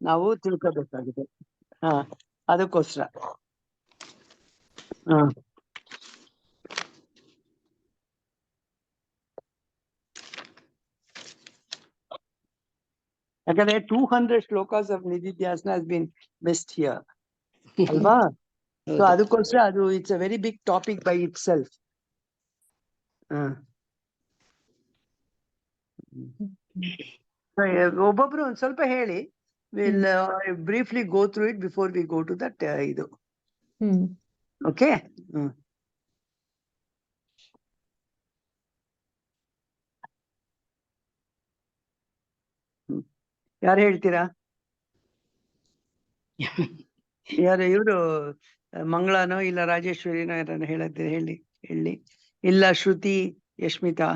ನಾವು ತಿಳ್ಕೋಬೇಕಾಗಿದೆ. ಅದಕ್ಕೋಸ್ಕರ ಯಾಕಂದ್ರೆ 200 shlokas of nididhyasana has been best here ಅಲ್ವಾ? ಸೊ ಅದಕ್ಕೋಸ್ಕರ ಅದು it's a very big topic by itself. ಒಬ್ಬೊಬ್ರು ಒಂದ್ ಸ್ವಲ್ಪ ಹೇಳಿ. Will briefly go through it before we go to that ಇದು. ಓಕೆ. ಯಾರು ಹೇಳ್ತೀರಾ? ಯಾರು ಇವರು ಮಂಗಳನೋ ಇಲ್ಲ ರಾಜೇಶ್ವರಿನೋ ಯಾರನ್ನ ಹೇಳದ್ದೆ ಹೇಳಿ. ಇಲ್ಲ ಶ್ರುತಿ, ಯಶ್ಮಿತಾ.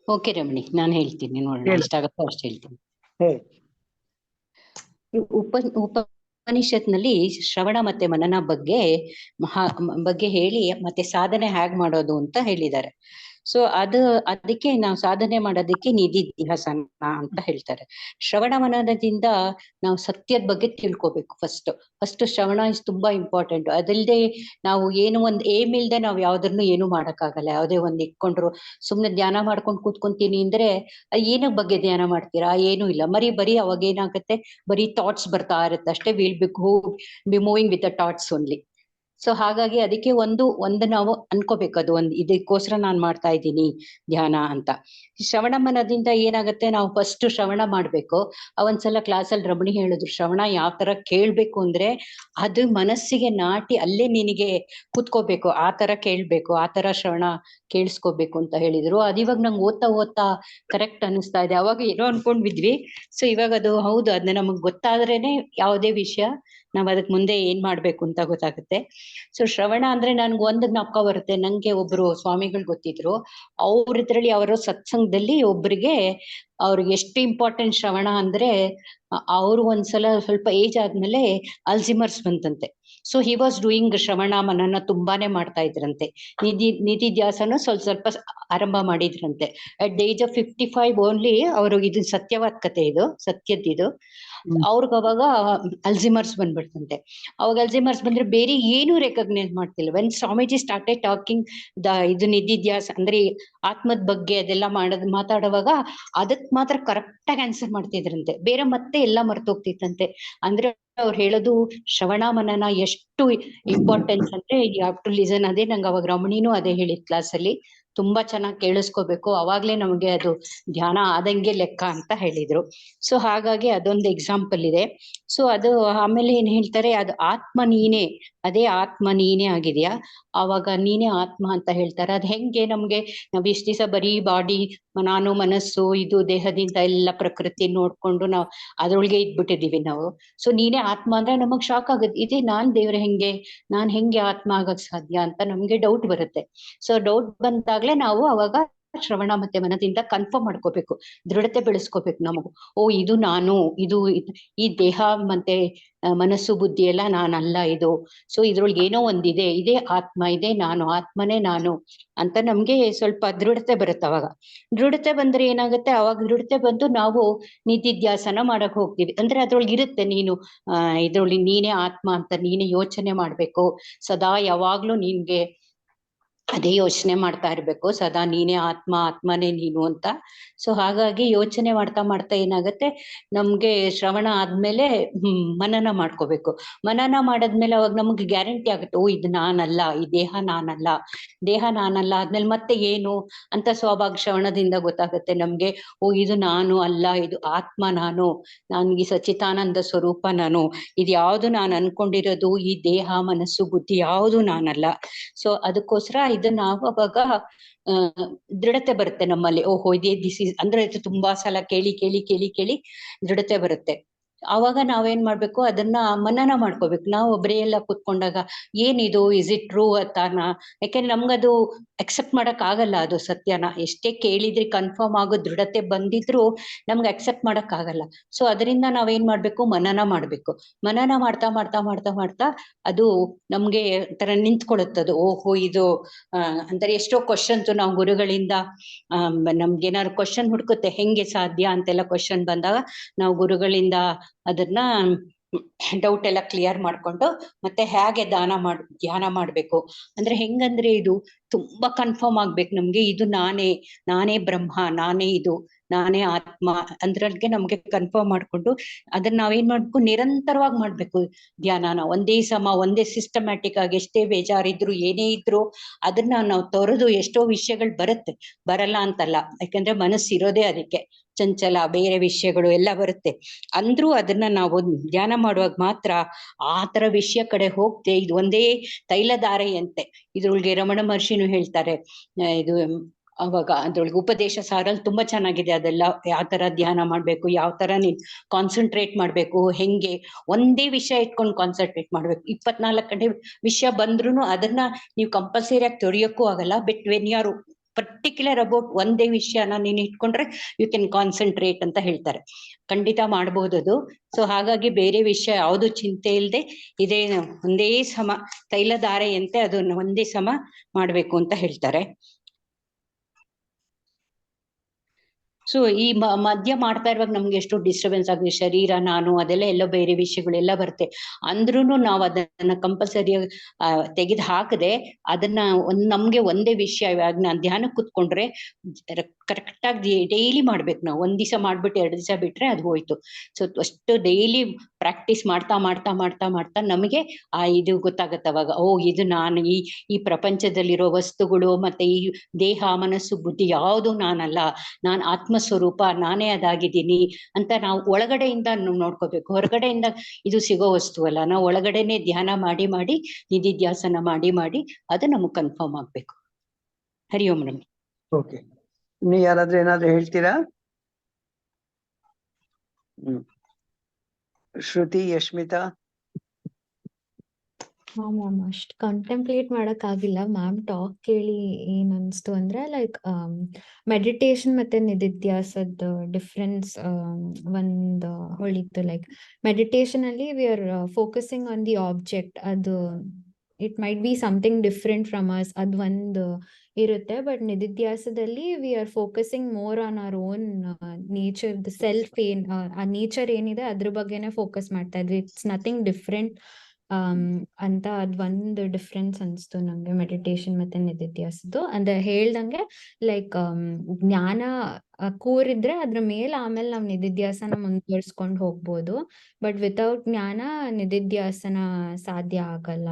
ಓಕೆ ರಮಣಿ, ನಾನು ಹೇಳ್ತೀನಿ, ನೋಡೋಣ ಎಷ್ಟಾಗತ್ತೋ ಅಷ್ಟು ಹೇಳ್ತೀನಿ. ಉಪನಿಷತ್ನಲ್ಲಿ ಶ್ರವಣ ಮತ್ತೆ ಮನನ ಬಗ್ಗೆ ಹೇಳಿ ಮತ್ತೆ ಸಾಧನೆ ಹೇಗ್ ಮಾಡೋದು ಅಂತ ಹೇಳಿದ್ದಾರೆ. ಸೊ ಅದಕ್ಕೆ ನಾವು ಸಾಧನೆ ಮಾಡೋದಕ್ಕೆ ನಿಧಿಧ್ಯಾಸನ ಅಂತ ಹೇಳ್ತಾರೆ. ಶ್ರವಣ ಮನನದಿಂದ ನಾವು ಸತ್ಯದ ಬಗ್ಗೆ ತಿಳ್ಕೊಬೇಕು. ಫಸ್ಟ್ ಶ್ರವಣ ಇಸ್ ತುಂಬಾ ಇಂಪಾರ್ಟೆಂಟ್. ಅದಲ್ದೆ ನಾವು ಏನು ಒಂದ್ ಏಮ್ ಇಲ್ದೆ ನಾವು ಯಾವ್ದನ್ನು ಏನು ಮಾಡಕ್ಕಾಗಲ್ಲ. ಯಾವ್ದೇ ಒಂದ್ ಇಟ್ಕೊಂಡ್ರು ಸುಮ್ನೆ ಧ್ಯಾನ ಮಾಡ್ಕೊಂಡು ಕೂತ್ಕೊಂತೀನಿ ಅಂದ್ರೆ ಏನಕ್ ಬಗ್ಗೆ ಧ್ಯಾನ ಮಾಡ್ತೀರಾ? ಏನು ಇಲ್ಲ, ಬರೀ ಅವಾಗ ಏನಾಗುತ್ತೆ, ಬರೀ ಥಾಟ್ಸ್ ಬರ್ತಾ ಇರುತ್ತೆ ಅಷ್ಟೇ. Will be moving with the thoughts only. So ಹಾಗಾಗಿ ಅದಕ್ಕೆ ಒಂದು ನಾವು ಅನ್ಕೋಬೇಕು, ಅದು ಇದಕ್ಕೋಸ್ಕರ ನಾನ್ ಮಾಡ್ತಾ ಇದ್ದೀನಿ ಧ್ಯಾನ ಅಂತ. ಶ್ರವಣ ಮನದಿಂದ ಏನಾಗುತ್ತೆ, ನಾವು ಫಸ್ಟ್ ಶ್ರವಣ ಮಾಡ್ಬೇಕು. ಒಂದ್ಸಲ ಕ್ಲಾಸಲ್ಲಿ ರಮಣಿ ಹೇಳಿದ್ರು, ಶ್ರವಣ ಯಾವ ತರ ಕೇಳ್ಬೇಕು ಅಂದ್ರೆ ಅದು ಮನಸ್ಸಿಗೆ ನಾಟಿ ಅಲ್ಲೇ ನಿನಗೆ ಕುತ್ಕೋಬೇಕು, ಆ ತರ ಕೇಳ್ಬೇಕು, ಆ ತರ ಶ್ರವಣ ಕೇಳಿಸ್ಕೋಬೇಕು ಅಂತ ಹೇಳಿದ್ರು. ಅದಿವಾಗ ನಂಗೆ ಓದ್ತಾ ಕರೆಕ್ಟ್ ಅನಿಸ್ತಾ ಇದೆ. ಅವಾಗ ಏನೋ ಅನ್ಕೊಂಡ್ಬಿದ್ವಿ. ಸೊ ಇವಾಗ ಅದು ಹೌದು, ಅದನ್ನ ನಮಗ್ ಗೊತ್ತಾದ್ರೇನೆ ಯಾವುದೇ ವಿಷಯ ನಾವ್ ಅದಕ್ ಮುಂದೆ ಏನ್ ಮಾಡ್ಬೇಕು ಅಂತ ಗೊತ್ತಾಗುತ್ತೆ. ಸೊ ಶ್ರವಣ ಅಂದ್ರೆ ನನ್ಗೆ ಒಂದು ಜ್ಞಾಪಕ ಬರುತ್ತೆ. ನಂಗೆ ಒಬ್ರು ಸ್ವಾಮಿಗಳು ಗೊತ್ತಿದ್ರು. ಇದ್ರಲ್ಲಿ ಅವರ ಸತ್ಸಂಗದಲ್ಲಿ ಅವ್ರಿಗೆ ಎಷ್ಟು ಇಂಪಾರ್ಟೆಂಟ್ ಶ್ರವಣ ಅಂದ್ರೆ, ಅವ್ರು ಒಂದ್ಸಲ ಸ್ವಲ್ಪ ಏಜ್ ಆದ್ಮೇಲೆ ಅಲ್ಝಿಮರ್ಸ್ ಬಂತಂತೆ. ಸೊ ಹಿ ವಾಸ್ ಡೂಯಿಂಗ್ ಶ್ರವಣ ಮನನ ತುಂಬಾನೇ ಮಾಡ್ತಾ ಇದ್ರಂತೆ. ನಿಧಿಧ್ಯಾಸನ ಸ್ವಲ್ಪ ಆರಂಭ ಮಾಡಿದ್ರಂತೆ. At the age of 55 only ಅವರು, ಇದು ಸತ್ಯವಾದ ಕಥೆ, ಇದು ಸತ್ಯದ್ದು. ಅವ್ರಿಗೆ ಅವಾಗ ಅಲ್ಝಿಮರ್ಸ್ ಬಂದ್ಬಿಡ್ತಂತೆ. ಅವಾಗ ಅಲ್ಝಿಮರ್ಸ್ ಬಂದ್ರೆ ಬೇರೆ ಏನು ರೆಕಗ್ನೈಸ್ ಮಾಡ್ತಿಲ್ಲ. ವೆನ್ ಸ್ವಾಮೀಜಿ ಸ್ಟಾರ್ಟೆಡ್ ಟಾಕಿಂಗ್ ಇದು ನಿಧಿಧ್ಯಾಸ ಅಂದ್ರೆ ಆತ್ಮದ ಬಗ್ಗೆ ಅದೆಲ್ಲ ಮಾತಾಡುವಾಗ ಅದಕ್ ಮಾತ್ರ ಕರೆಕ್ಟ್ ಆಗಿ ಆನ್ಸರ್ ಮಾಡ್ತಿದ್ರಂತೆ. ಬೇರೆ ಮತ್ತೆ ಎಲ್ಲ ಮರ್ತೋಗ್ತಿತ್ತಂತೆ. ಅಂದ್ರೆ ಅವ್ರು ಹೇಳೋದು ಶ್ರವಣ ಮನನ ಎಷ್ಟು ಇಂಪಾರ್ಟೆನ್ಸ್ ಅಂದ್ರೆ ಯು ಹ್ಯಾವ್ ಟು ಲಿಸನ್. ಅದೇ ನಂಗೆ ಅವಾಗ ರಮಣಿನೂ ಅದೇ ಹೇಳಿದ್ ಕ್ಲಾಸಲ್ಲಿ, ತುಂಬಾ ಚೆನ್ನಾಗಿ ಕೇಳಿಸ್ಕೋಬೇಕು, ಅವಾಗ್ಲೇ ನಮ್ಗೆ ಅದು ಧ್ಯಾನ ಆದಂಗೆ ಲೆಕ್ಕ ಅಂತ ಹೇಳಿದ್ರು. ಸೊ ಹಾಗಾಗಿ ಅದೊಂದು ಎಕ್ಸಾಂಪಲ್ ಇದೆ. ಸೊ ಅದು ಆಮೇಲೆ ಏನ್ ಹೇಳ್ತಾರೆ, ಅದು ಆತ್ಮ ನೀನೇ, ಅದೇ ಆತ್ಮ ನೀನೇ ಆಗಿದ್ಯಾ, ಆವಾಗ ನೀನೇ ಆತ್ಮ ಅಂತ ಹೇಳ್ತಾರೆ. ಅದ್ ಹೆಂಗೆ ನಮ್ಗೆ, ನಾವ್ ಇಷ್ಟ ದಿವಸ ಬರೀ ಬಾಡಿ, ನಾನು ಮನಸ್ಸು, ಇದು ದೇಹದಿಂದ ಎಲ್ಲ ಪ್ರಕೃತಿ ನೋಡ್ಕೊಂಡು ನಾವು ಅದ್ರೊಳಗೆ ಇದ್ಬಿಟ್ಟಿದೀವಿ ನಾವು. ಸೊ ನೀನೇ ಆತ್ಮ ಅಂದ್ರೆ ನಮಗ್ ಶಾಕ್ ಆಗುತ್ತೆ. ಇದೇ ನಾನ್ ಹೆಂಗೆ ಆತ್ಮ ಆಗಕ್ ಸಾಧ್ಯ ಅಂತ ನಮ್ಗೆ ಡೌಟ್ ಬರುತ್ತೆ. ಸೊ ಡೌಟ್ ಬಂದಾಗ್ಲೇ ನಾವು ಅವಾಗ ಶ್ರವಣ ಮತ್ತೆ ಮನದಿಂದ ಕನ್ಫರ್ಮ್ ಮಾಡ್ಕೋಬೇಕು, ದೃಢತೆ ಬೆಳೆಸ್ಕೋಬೇಕು ನಮಗೂ. ಇದು ನಾನು, ಈ ದೇಹ ಮತ್ತೆ ಮನಸ್ಸು ಬುದ್ಧಿ ಎಲ್ಲ ನಾನಲ್ಲ ಇದು. ಸೊ ಇದ್ರೊಳಗೆ ಏನೋ ಒಂದಿದೆ, ಇದೇ ಆತ್ಮ, ಇದೇ ನಾನು, ಆತ್ಮನೇ ನಾನು ಅಂತ ನಮ್ಗೆ ಸ್ವಲ್ಪ ದೃಢತೆ ಬರುತ್ತೆ. ಅವಾಗ ದೃಢತೆ ಬಂದ್ರೆ ಏನಾಗುತ್ತೆ, ಅವಾಗ ದೃಢತೆ ಬಂದು ನಾವು ನಿಧಿಧ್ಯಾಸನ ಮಾಡಕ್ ಹೋಗ್ತೀವಿ. ಅಂದ್ರೆ ಅದ್ರೊಳಗೆ ಇರುತ್ತೆ, ಇದ್ರೊಳಗೆ ನೀನೇ ಆತ್ಮ ಅಂತ ನೀನೇ ಯೋಚನೆ ಮಾಡ್ಬೇಕು. ಸದಾ ಯಾವಾಗ್ಲೂ ನಿನ್ಗೆ ಅದೇ ಯೋಚನೆ ಮಾಡ್ತಾ ಇರ್ಬೇಕು, ಸದಾ ನೀನೇ ಆತ್ಮ, ಆತ್ಮನೇ ನೀನು ಅಂತ. ಸೊ ಹಾಗಾಗಿ ಯೋಚನೆ ಮಾಡ್ತಾ ಏನಾಗತ್ತೆ, ನಮ್ಗೆ ಶ್ರವಣ ಆದ್ಮೇಲೆ ಮನನ ಮಾಡ್ಕೋಬೇಕು. ಮನನ ಮಾಡಾದ್ಮೇಲೆ ಅವಾಗ ನಮ್ಗೆ ಗ್ಯಾರಂಟಿ ಆಗುತ್ತೆ, ಇದು ನಾನಲ್ಲ, ಈ ದೇಹ ನಾನಲ್ಲ ಆದ್ಮೇಲೆ ಮತ್ತೆ ಏನು ಅಂತ ಸ್ವಾಭಾಗ ಶ್ರವಣದಿಂದ ಗೊತ್ತಾಗುತ್ತೆ ನಮ್ಗೆ. ಇದು ನಾನು ಅಲ್ಲ, ಇದು ಆತ್ಮ ನನ್ಗೆ ಸಚ್ಚಿದಾನಂದ ಸ್ವರೂಪ ನಾನು. ಇದು ಯಾವ್ದು ನಾನು ಅನ್ಕೊಂಡಿರೋದು, ಈ ದೇಹ ಮನಸ್ಸು ಬುದ್ಧಿ ಯಾವುದು ನಾನಲ್ಲ. ಸೊ ಅದಕ್ಕೋಸ್ಕರ ಇದು ನಾವು ಅವಾಗ ದೃಢತೆ ಬರುತ್ತೆ ನಮ್ಮಲ್ಲಿ. ಇದೇ ದಿಸ್ ಇಸ್ ಅಂದ್ರೆ ತುಂಬಾ ಸಲ ಕೇಳಿ ದೃಢತೆ ಬರುತ್ತೆ. ಆವಾಗ ನಾವೇನ್ ಮಾಡ್ಬೇಕು, ಅದನ್ನ ಮನನ ಮಾಡ್ಕೋಬೇಕು. ನಾವು ಒಬ್ಬರೇ ಎಲ್ಲ ಕೂತ್ಕೊಂಡಾಗ ಏನಿದು, ಇಸ್ ಇಟ್ ಟ್ರೂ ಅತ್ತಾನ? ಯಾಕೆಂದ್ರೆ ನಮ್ಗದು ಅಕ್ಸೆಪ್ಟ್ ಮಾಡಕ್ ಆಗಲ್ಲ, ಅದು ಸತ್ಯನ. ಎಷ್ಟೇ ಕೇಳಿದ್ರೆ ಕನ್ಫರ್ಮ್ ಆಗೋ ದೃಢತೆ ಬಂದಿದ್ರು ನಮ್ಗೆ ಅಕ್ಸೆಪ್ಟ್ ಮಾಡಕ್ ಆಗಲ್ಲ. ಸೊ ಅದರಿಂದ ನಾವೇನ್ ಮಾಡ್ಬೇಕು, ಮನನ ಮಾಡ್ಬೇಕು. ಮನನ ಮಾಡ್ತಾ ಮಾಡ್ತಾ ಮಾಡ್ತಾ ಮಾಡ್ತಾ ಅದು ನಮ್ಗೆ ತರ ನಿಂತ್ಕೊಳ್ಳುತ್ತದು. ಓಹೋ ಇದು ಅಂದ್ರೆ ಎಷ್ಟೋ ಕ್ವಶನ್ಸ್ ನಾವು ಗುರುಗಳಿಂದ ನಮ್ಗೆ ಏನಾದ್ರು ಕ್ವಶನ್ ಹುಡ್ಕುತ್ತೆ, ಹೆಂಗೆ ಸಾಧ್ಯ ಅಂತೆಲ್ಲ ಕ್ವಶನ್ ಬಂದಾಗ ನಾವು ಗುರುಗಳಿಂದ ಅದನ್ನ ಡೌಟ್ ಎಲ್ಲ ಕ್ಲಿಯರ್ ಮಾಡ್ಕೊಂಡು ಮತ್ತೆ ಹೇಗೆ ಧ್ಯಾನ ಮಾಡ್ಬೇಕು ಅಂದ್ರೆ ಹೆಂಗಂದ್ರೆ ಇದು ತುಂಬಾ ಕನ್ಫರ್ಮ್ ಆಗ್ಬೇಕು ನಮ್ಗೆ, ಇದು ನಾನೇ ಬ್ರಹ್ಮ, ನಾನೇ ಇದು, ನಾನೇ ಆತ್ಮ ಅಂದ್ರಲ್ಗೆ ನಮ್ಗೆ ಕನ್ಫರ್ಮ್ ಮಾಡ್ಕೊಂಡು ಅದನ್ನ ನಾವೇನ್ ಮಾಡ್ಬೇಕು, ನಿರಂತರವಾಗಿ ಮಾಡ್ಬೇಕು ಧ್ಯಾನನ. ಒಂದೇ ಸಿಸ್ಟಮ್ಯಾಟಿಕ್ ಆಗಿ ಎಷ್ಟೇ ಬೇಜಾರಿದ್ರು ಏನೇ ಇದ್ರು ಅದನ್ನ ನಾವು ತೊರೆದು, ಎಷ್ಟೋ ವಿಷಯಗಳು ಬರಲ್ಲ ಅಂತಲ್ಲ, ಯಾಕಂದ್ರೆ ಮನಸ್ಸು ಇರೋದೇ ಅದಕ್ಕೆ ಚಂಚಲ, ಬೇರೆ ವಿಷಯಗಳು ಎಲ್ಲ ಬರುತ್ತೆ. ಅಂದ್ರೂ ಅದನ್ನ ನಾವು ಧ್ಯಾನ ಮಾಡುವಾಗ ಮಾತ್ರ ಆ ತರ ವಿಷಯ ಕಡೆ ಹೋಗ್ತೆ. ಇದು ಒಂದೇ ತೈಲಧಾರೆಯಂತೆ. ಇದ್ರೊಳಗೆ ರಮಣ ಮಹರ್ಷಿನೂ ಹೇಳ್ತಾರೆ, ಇದು ಅವಾಗ ಅದ್ರೊಳಗೆ ಉಪದೇಶ ಸಾರಲ್ಲಿ ತುಂಬಾ ಚೆನ್ನಾಗಿದೆ ಅದೆಲ್ಲ. ಯಾವ ತರ ಧ್ಯಾನ ಮಾಡ್ಬೇಕು, ಯಾವ ತರ ನೀನ್ ಕಾನ್ಸಂಟ್ರೇಟ್ ಮಾಡ್ಬೇಕು, ಹೆಂಗೆ ಒಂದೇ ವಿಷಯ ಇಟ್ಕೊಂಡು ಕಾನ್ಸಂಟ್ರೇಟ್ ಮಾಡ್ಬೇಕು. 24 ಗಂಟೆ ವಿಷಯ ಬಂದ್ರು ಅದನ್ನ ನೀವು ಕಂಪಲ್ಸರಿ ಆಗಿ ತೊರೆಯೋಕ್ಕೂ ಆಗಲ್ಲ. But when you are particular about ಒಂದೇ ವಿಷಯನ ನೀನ್ ಇಟ್ಕೊಂಡ್ರೆ ಯು ಕ್ಯಾನ್ ಕಾನ್ಸಂಟ್ರೇಟ್ ಅಂತ ಹೇಳ್ತಾರೆ. ಖಂಡಿತ ಮಾಡ್ಬೋದು ಅದು. ಸೊ ಹಾಗಾಗಿ ಬೇರೆ ವಿಷಯ ಯಾವುದು ಚಿಂತೆ ಇಲ್ಲದೆ ಇದೇ ಒಂದೇ ಸಮ ತೈಲಧಾರೆಯಂತೆ ಅದನ್ನ ಒಂದೇ ಸಮ ಮಾಡ್ಬೇಕು ಅಂತ ಹೇಳ್ತಾರೆ. ಸೊ ಈ ಮಧ್ಯ ಮಾಡ್ತಾ ಇರುವಾಗ ನಮ್ಗೆ ಎಷ್ಟು ಡಿಸ್ಟರ್ಬೆನ್ಸ್ ಆಗಿದೆ, ಶರೀರ, ನಾನು, ಅದೆಲ್ಲ ಎಲ್ಲೋ ಬೇರೆ ವಿಷಯಗಳೆಲ್ಲ ಬರುತ್ತೆ. ಅಂದ್ರೂನು ನಾವು ಅದನ್ನ ಕಂಪಲ್ಸರಿ ತೆಗೆದು ಹಾಕದೆ ಅದನ್ನ ನಮ್ಗೆ ಒಂದೇ ವಿಷಯ, ಇವಾಗ ನಾನು ಧ್ಯಾನಕ್ಕೆ ಕೂತ್ಕೊಂಡ್ರೆ ಕರೆಕ್ಟ್ ಆಗಿ ಡೈಲಿ ಮಾಡ್ಬೇಕು. ನಾವು ಒಂದ್ ದಿವಸ ಮಾಡ್ಬಿಟ್ಟು 2 ದಿವಸ ಬಿಟ್ರೆ ಅದು ಹೋಯ್ತು. ಸೊ ಅಷ್ಟು ಡೈಲಿ ಪ್ರಾಕ್ಟೀಸ್ ಮಾಡ್ತಾ ಮಾಡ್ತಾ ಮಾಡ್ತಾ ಮಾಡ್ತಾ ನಮಗೆ ಇದು ಗೊತ್ತಾಗತ್ತೆ. ಅವಾಗ ಓ ಇದು ನಾನು ಈ ಪ್ರಪಂಚದಲ್ಲಿರೋ ವಸ್ತುಗಳು ಮತ್ತೆ ಈ ದೇಹ, ಮನಸ್ಸು, ಬುದ್ಧಿ ಯಾವುದು ನಾನಲ್ಲ, ನಾನ್ ಆತ್ಮಸ್ವರೂಪ, ನಾನೇ ಅದಾಗಿದ್ದೀನಿ ಅಂತ ನಾವು ಒಳಗಡೆಯಿಂದ ನೋಡ್ಕೋಬೇಕು. ಹೊರಗಡೆಯಿಂದ ಇದು ಸಿಗೋ ವಸ್ತು ಅಲ್ಲ. ನಾವು ಒಳಗಡೆನೆ ಧ್ಯಾನ ಮಾಡಿ ಮಾಡಿ ನಿಧಿಧ್ಯಾಸನ ಮಾಡಿ ಮಾಡಿ ಅದು ನಮಗ್ ಕನ್ಫರ್ಮ್ ಆಗ್ಬೇಕು. ಹರಿ ಓಂ ರಮಿ. ಓಕೆ, ಇನ್ನು ಯಾರಾದ್ರೂ ಏನಾದ್ರು ಹೇಳ್ತೀರಾ? ಶ್ರುತಿ, ಯಶ್ಮಿತಾ? ಮ್ಯಾಮ್ ಅಷ್ಟು ಕಂಟೆಂಪ್ಲೇಟ್ ಮಾಡಕ್ ಆಗಿಲ್ಲ. ಮ್ಯಾಮ್ ಟಾಕ್ ಕೇಳಿ ಏನ್ ಅನ್ಸ್ತು ಅಂದ್ರೆ ಲೈಕ್ ಮೆಡಿಟೇಷನ್ ಮತ್ತೆ ನಿಧಿಧ್ಯಾಸದ ಡಿಫ್ರೆನ್ಸ್ ಒಂದು ಹೊಳಿತು. ಲೈಕ್ ಮೆಡಿಟೇಷನ್ ಅಲ್ಲಿ we are focusing on the object. ಅದು it might be something different from us, ಅದು ಒಂದು ಇರುತ್ತೆ. ಬಟ್ ನಿಧಿಧ್ಯಾಸದಲ್ಲಿ we are focusing more on our own nature, the self ಆ ನೇಚರ್ ಏನಿದೆ ಅದ್ರ ಬಗ್ಗೆನೆ ಫೋಕಸ್ ಮಾಡ್ತಾ ಇದ್ವಿ. ಇಟ್ಸ್ ನಥಿಂಗ್ ಡಿಫ್ರೆಂಟ್ ಅಂತ. ಅದ್ ಒಂದು ಡಿಫ್ರೆನ್ಸ್ ಅನ್ಸ್ತು ನಂಗೆ ಮೆಡಿಟೇಷನ್ ಮತ್ತೆ ನಿಧಿಧ್ಯಾಸದ್ದು. ಅಂದ್ರೆ ಹೇಳ್ದಂಗೆ ಲೈಕ್ ಜ್ಞಾನ ಕೂರಿದ್ರೆ ಅದ್ರ ಮೇಲೆ ಆಮೇಲೆ ನಾವ್ ನಿಧಿಧ್ಯಾಸನ ಮುಂದುವರ್ಸ್ಕೊಂಡ್ ಹೋಗ್ಬೋದು. ಬಟ್ ವಿತೌಟ್ ಜ್ಞಾನ ನಿಧಿಧ್ಯಾಸನ ಸಾಧ್ಯ ಆಗಲ್ಲ.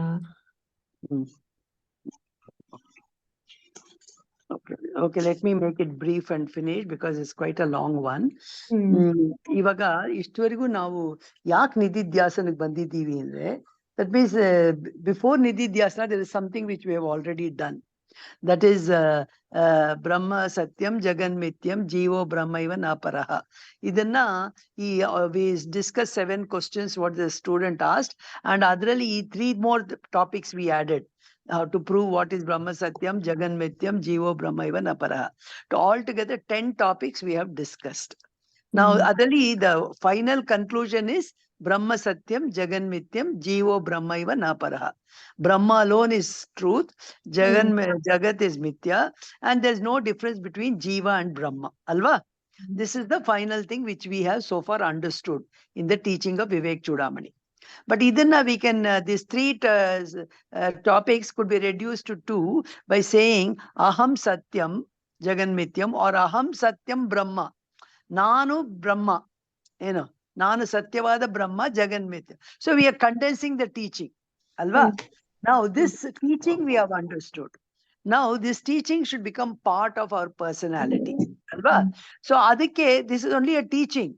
Okay, let me make it brief and finish because it's quite a long one. ಇವಾಗ ಇಷ್ಟವರೆಗೂ ನಾವು ಯಾಕೆ ನಿಧಿಧ್ಯಾಸನಕ್ಕೆ ಬಂದಿದ್ದೀವಿ ಅಂದ್ರೆ, that means before ನಿಧಿಧ್ಯಾಸನ there is something which we have already done. That is ಬ್ರಹ್ಮ ಸತ್ಯಂ ಜಗನ್ಮಿತ್ಯಂ ಜೀವೋ ಬ್ರಹ್ಮೈವ ನ ಪರಃ. ಇದನ್ನ we discussed 7 questions what the student asked, and ಅದರಲ್ಲಿ ಈ 3 more topics we added. To prove what is Brahma Satyam, Jagan Mityam, Jivo Brahmaiva Naparaha. To altogether 10 topics we have discussed. Now, adali the final conclusion is Brahma Satyam, Jagan Mityam, Jivo Brahmaiva Naparaha. Brahma alone is truth, Jagat is Mithya, and there's no difference between Jiva and Brahma. Alva? This is the final thing which we have so far understood in the teaching of Vivekachudamani. But idanna we can, these 3 topics could be reduced to 2 by saying aham satyam jagan mityam or aham satyam brahma. Nanu brahma, nanu satyavada brahma jagan mitya. So we are condensing the teaching, alva? Now this teaching we have understood. Now this teaching should become part of our personality, alva? So adikke this is only a teaching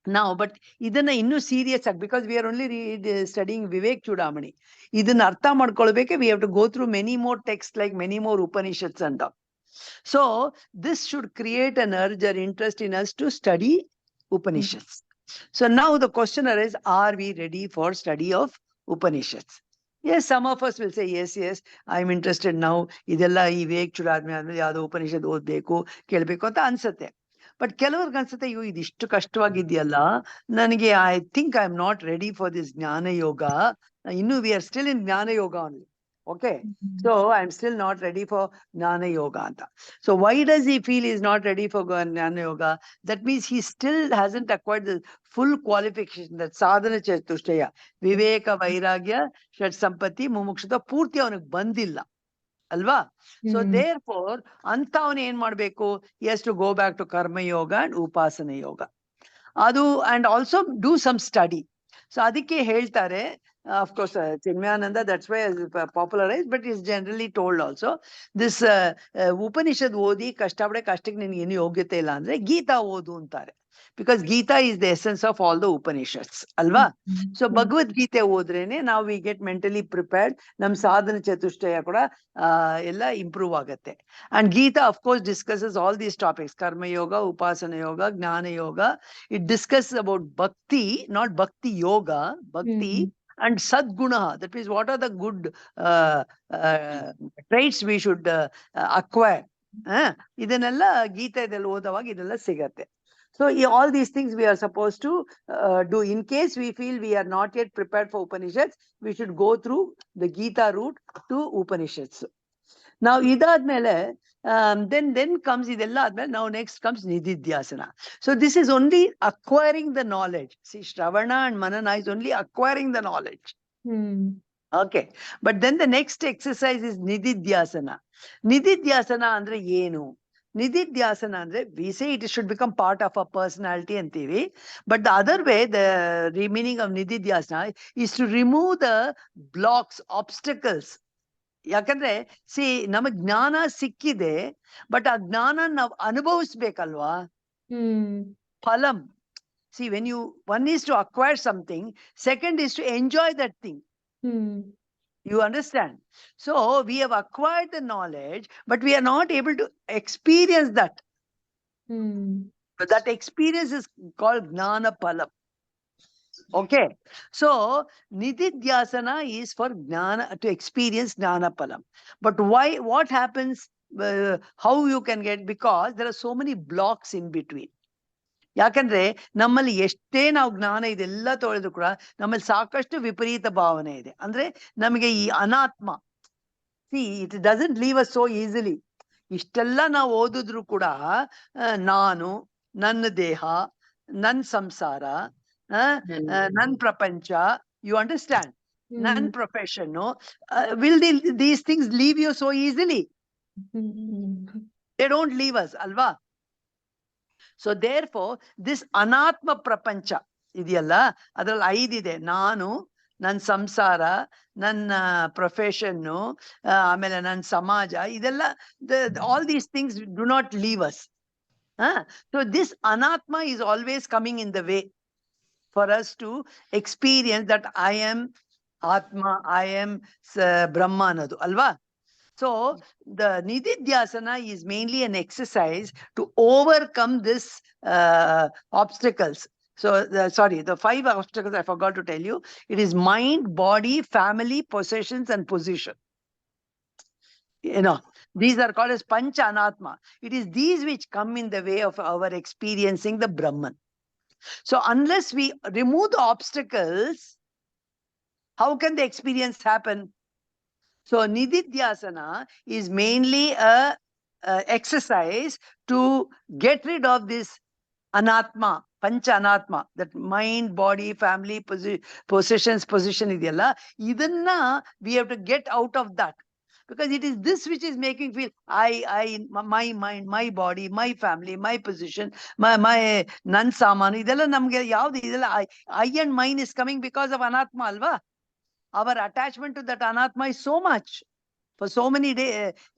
now, but ಇದನ್ನ ಇನ್ನೂ serious ಆಗಿ, because we are only studying Vivekachudamani, ಇದನ್ನ ಅರ್ಥ ಮಾಡ್ಕೊಳ್ಬೇಕೆ we have to go through many more texts, like many more Upanishads and all. So this should create an urge or interest in us to study Upanishads. So now the question arises, are we ready for study of Upanishads? Yes, some of us will say, yes, I'm interested now. ಇದೆಲ್ಲ ಈ ವಿವೇಕಚೂಡಾದ್ಮೇಲೆ ಆದ್ಮೇಲೆ ಯಾವ್ದೋ ಉಪನಿಷತ್ ಓದ್ಬೇಕು ಕೇಳ್ಬೇಕು ಅಂತ ಅನ್ಸುತ್ತೆ. But ಕೆಲವ್ರಿಗೆ ಅನ್ಸುತ್ತೆ, ಅಯ್ಯೋ ಇದಿಷ್ಟು ಕಷ್ಟವಾಗಿದೆಯಲ್ಲ, ನನಗೆ I think I am not ready for this ಜ್ಞಾನ ಯೋಗ. ಇನ್ನು ವಿ ಆರ್ ಸ್ಟಿಲ್ ಇನ್ ಜ್ಞಾನ ಯೋಗ only. Okay, so I'm still not ready for Jnana Yoga anta. So why does he feel he's not ready for Jnana Yoga? That means he still hasn't acquired the full qualification, that sadhana chatushtaya, Viveka, Vairagya, Shat Sampatti, Mumukshata, ಪೂರ್ತಿ ಅವನಿಗೆ ಬಂದಿಲ್ಲ ಅಲ್ವಾ? So therefore ಅಂತ ಅವನು ಏನ್ ಮಾಡ್ಬೇಕು? He has to go back to Karma Yoga and Upasana Yoga. ಅದು and also do some study. So ಅದಕ್ಕೆ ಹೇಳ್ತಾರೆ, of course, Chinmayananda, that's why it's popularized, but it's generally told also. This Upanishad ಓದಿ ಕಷ್ಟಕ್ಕೆ ನಿನಗೆ ಏನು ಯೋಗ್ಯತೆ ಇಲ್ಲ ಅಂದ್ರೆ ಗೀತಾ ಓದು ಅಂತಾರೆ. Because Gita is the essence of all the Upanishads, alva? So Bhagavad Gita ಓದ್ರೇನೆ ನಾವು we get mentally prepared, ನಮ್ ಸಾಧನ ಚತುಷ್ಟಯ ಕೂಡ ಎಲ್ಲ ಇಂಪ್ರೂವ್ ಆಗುತ್ತೆ. And Gita, of course, discusses all these topics, Karma Yoga, Upasana Yoga, Jnana Yoga. It discusses about Bhakti, not Bhakti Yoga, Bhakti and Sadguna. That means what are the good traits we should acquire. ಇದನ್ನೆಲ್ಲ ಗೀತೆದಲ್ಲಿ ಓದುವಾಗ ಇದೆಲ್ಲ ಸಿಗತ್ತೆ. So all these things we are supposed to do. In case we feel we are not yet prepared for Upanishads, we should go through the Gita route to Upanishads. Now idadmele then comes idella admele, now next comes Nididhyasana. So this is only acquiring the knowledge. See, Shravana and Manana is only acquiring the knowledge. Okay, but then the next exercise is Nididhyasana. Nididhyasana andre ಏನು? Nididhyasana andre, we say it should become part of our personality antivi, but the other way, the meaning of Nididhyasana is to remove the blocks, obstacles. ಯಾಕಂದ್ರೆ C ನಮಗ್ ಜ್ಞಾನ ಸಿಕ್ಕಿದೆ, but ಆ ಜ್ಞಾನ ನಾವು ಅನುಭವಿಸ್ಬೇಕಲ್ವಾ? ಫಲಂ. See, when one is to acquire something, second is to enjoy that thing. You understand? So we have acquired the knowledge, but we are not able to experience that. So that experience is called Jnana Phalam. Okay, so Nididhyasana is for Jnana, to experience Jnana Phalam. But why? What happens? How you can get? Because there are so many blocks in between. ಯಾಕಂದ್ರೆ ನಮ್ಮಲ್ಲಿ ಎಷ್ಟೇ ನಾವು ಜ್ಞಾನ ಇದೆಲ್ಲ ತೊಳೆದ್ರು ಕೂಡ ನಮ್ಮಲ್ಲಿ ಸಾಕಷ್ಟು ವಿಪರೀತ ಭಾವನೆ ಇದೆ. ಅಂದ್ರೆ ನಮಗೆ ಈ ಅನಾತ್ಮ, see, it doesn't leave us so easily. ಇಷ್ಟೆಲ್ಲ ನಾವು ಓದಿದ್ರು ಕೂಡ ನಾನು, ನನ್ನ ದೇಹ, ನನ್ನ ಸಂಸಾರ, ನನ್ನ ಪ್ರಪಂಚ, you understand, ನನ್ನ profession, will these things leave you so easily? They don't leave us, alva? So therefore this anatma prapancha ಇದೆಯಲ್ಲ, ಅದ್ರಲ್ಲಿ 5 ಇದೆ. ನಾನು, ನನ್ನ ಸಂಸಾರ, ನನ್ನ ಪ್ರೊಫೆಷನ್ನು, ಆಮೇಲೆ ನನ್ನ ಸಮಾಜ, ಇದೆಲ್ಲ all these things do not leave us. So this anatma is always coming in the way for us to experience that I am Atma, I am Brahma ಅನ್ನೋದು ಅಲ್ವಾ? So the Nididhyasana is mainly an exercise to overcome this obstacles. So the 5 obstacles I forgot to tell you. It is mind, body, family, possessions and position. You know, these are called as Pancha Anatma. It is these which come in the way of our experiencing the Brahman. So unless we remove the obstacles, how can the experience happen? So Nididhyasana is mainly a exercise to get rid of this anatma, pancha anatma, that mind, body, family, possessions, position idiyalla. Idanna we have to get out of that, because it is this which is making feel my mind, my body, my family, my position, my nan saman, idella namge yavdu idella I and mine is coming because of anatma, alva? Our attachment to that anatma is so much for so many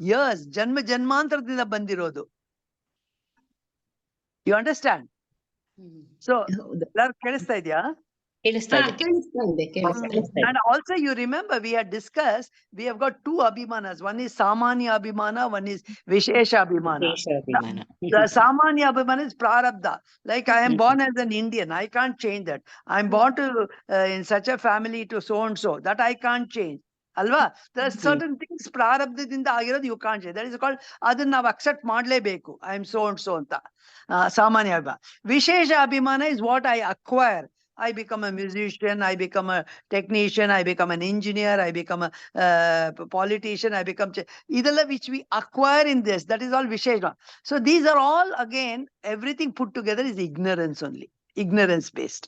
years, janmantaradinda bandirodu. You understand? So ಎಲ್ಲರೂ ಕೇಳಿಸ್ತಾ ಇದೆಯಾ? ಕೇಳಿಸ್ತಾ ಇದೆ. And also you remember we had discussed, we have got two abhimanas. One is Samanya Abhimana, one is Vishesha Abhimana. The Samanya Abhimana is Prarabdha. Like I am born as an Indian, I can't change that. I am born to in such a family to so and so, that I can't change. Alva, there are certain things prarabdhadinda agiradu you can't change. That is called adanna ನಾವು accept ಮಾಡಲೇಬೇಕು. I am so and so ಅಂತ ಸಾಮಾನ್ಯ ಅಭಿಮಾನ. ವಿಶೇಷ ಅಭಿಮಾನ is what I acquire. I become a musician, I become a technician, I become an engineer, I become a politician, I become idella which we acquire in this, that is all vishesha. So these are all, again, everything put together is ignorance only, ignorance based.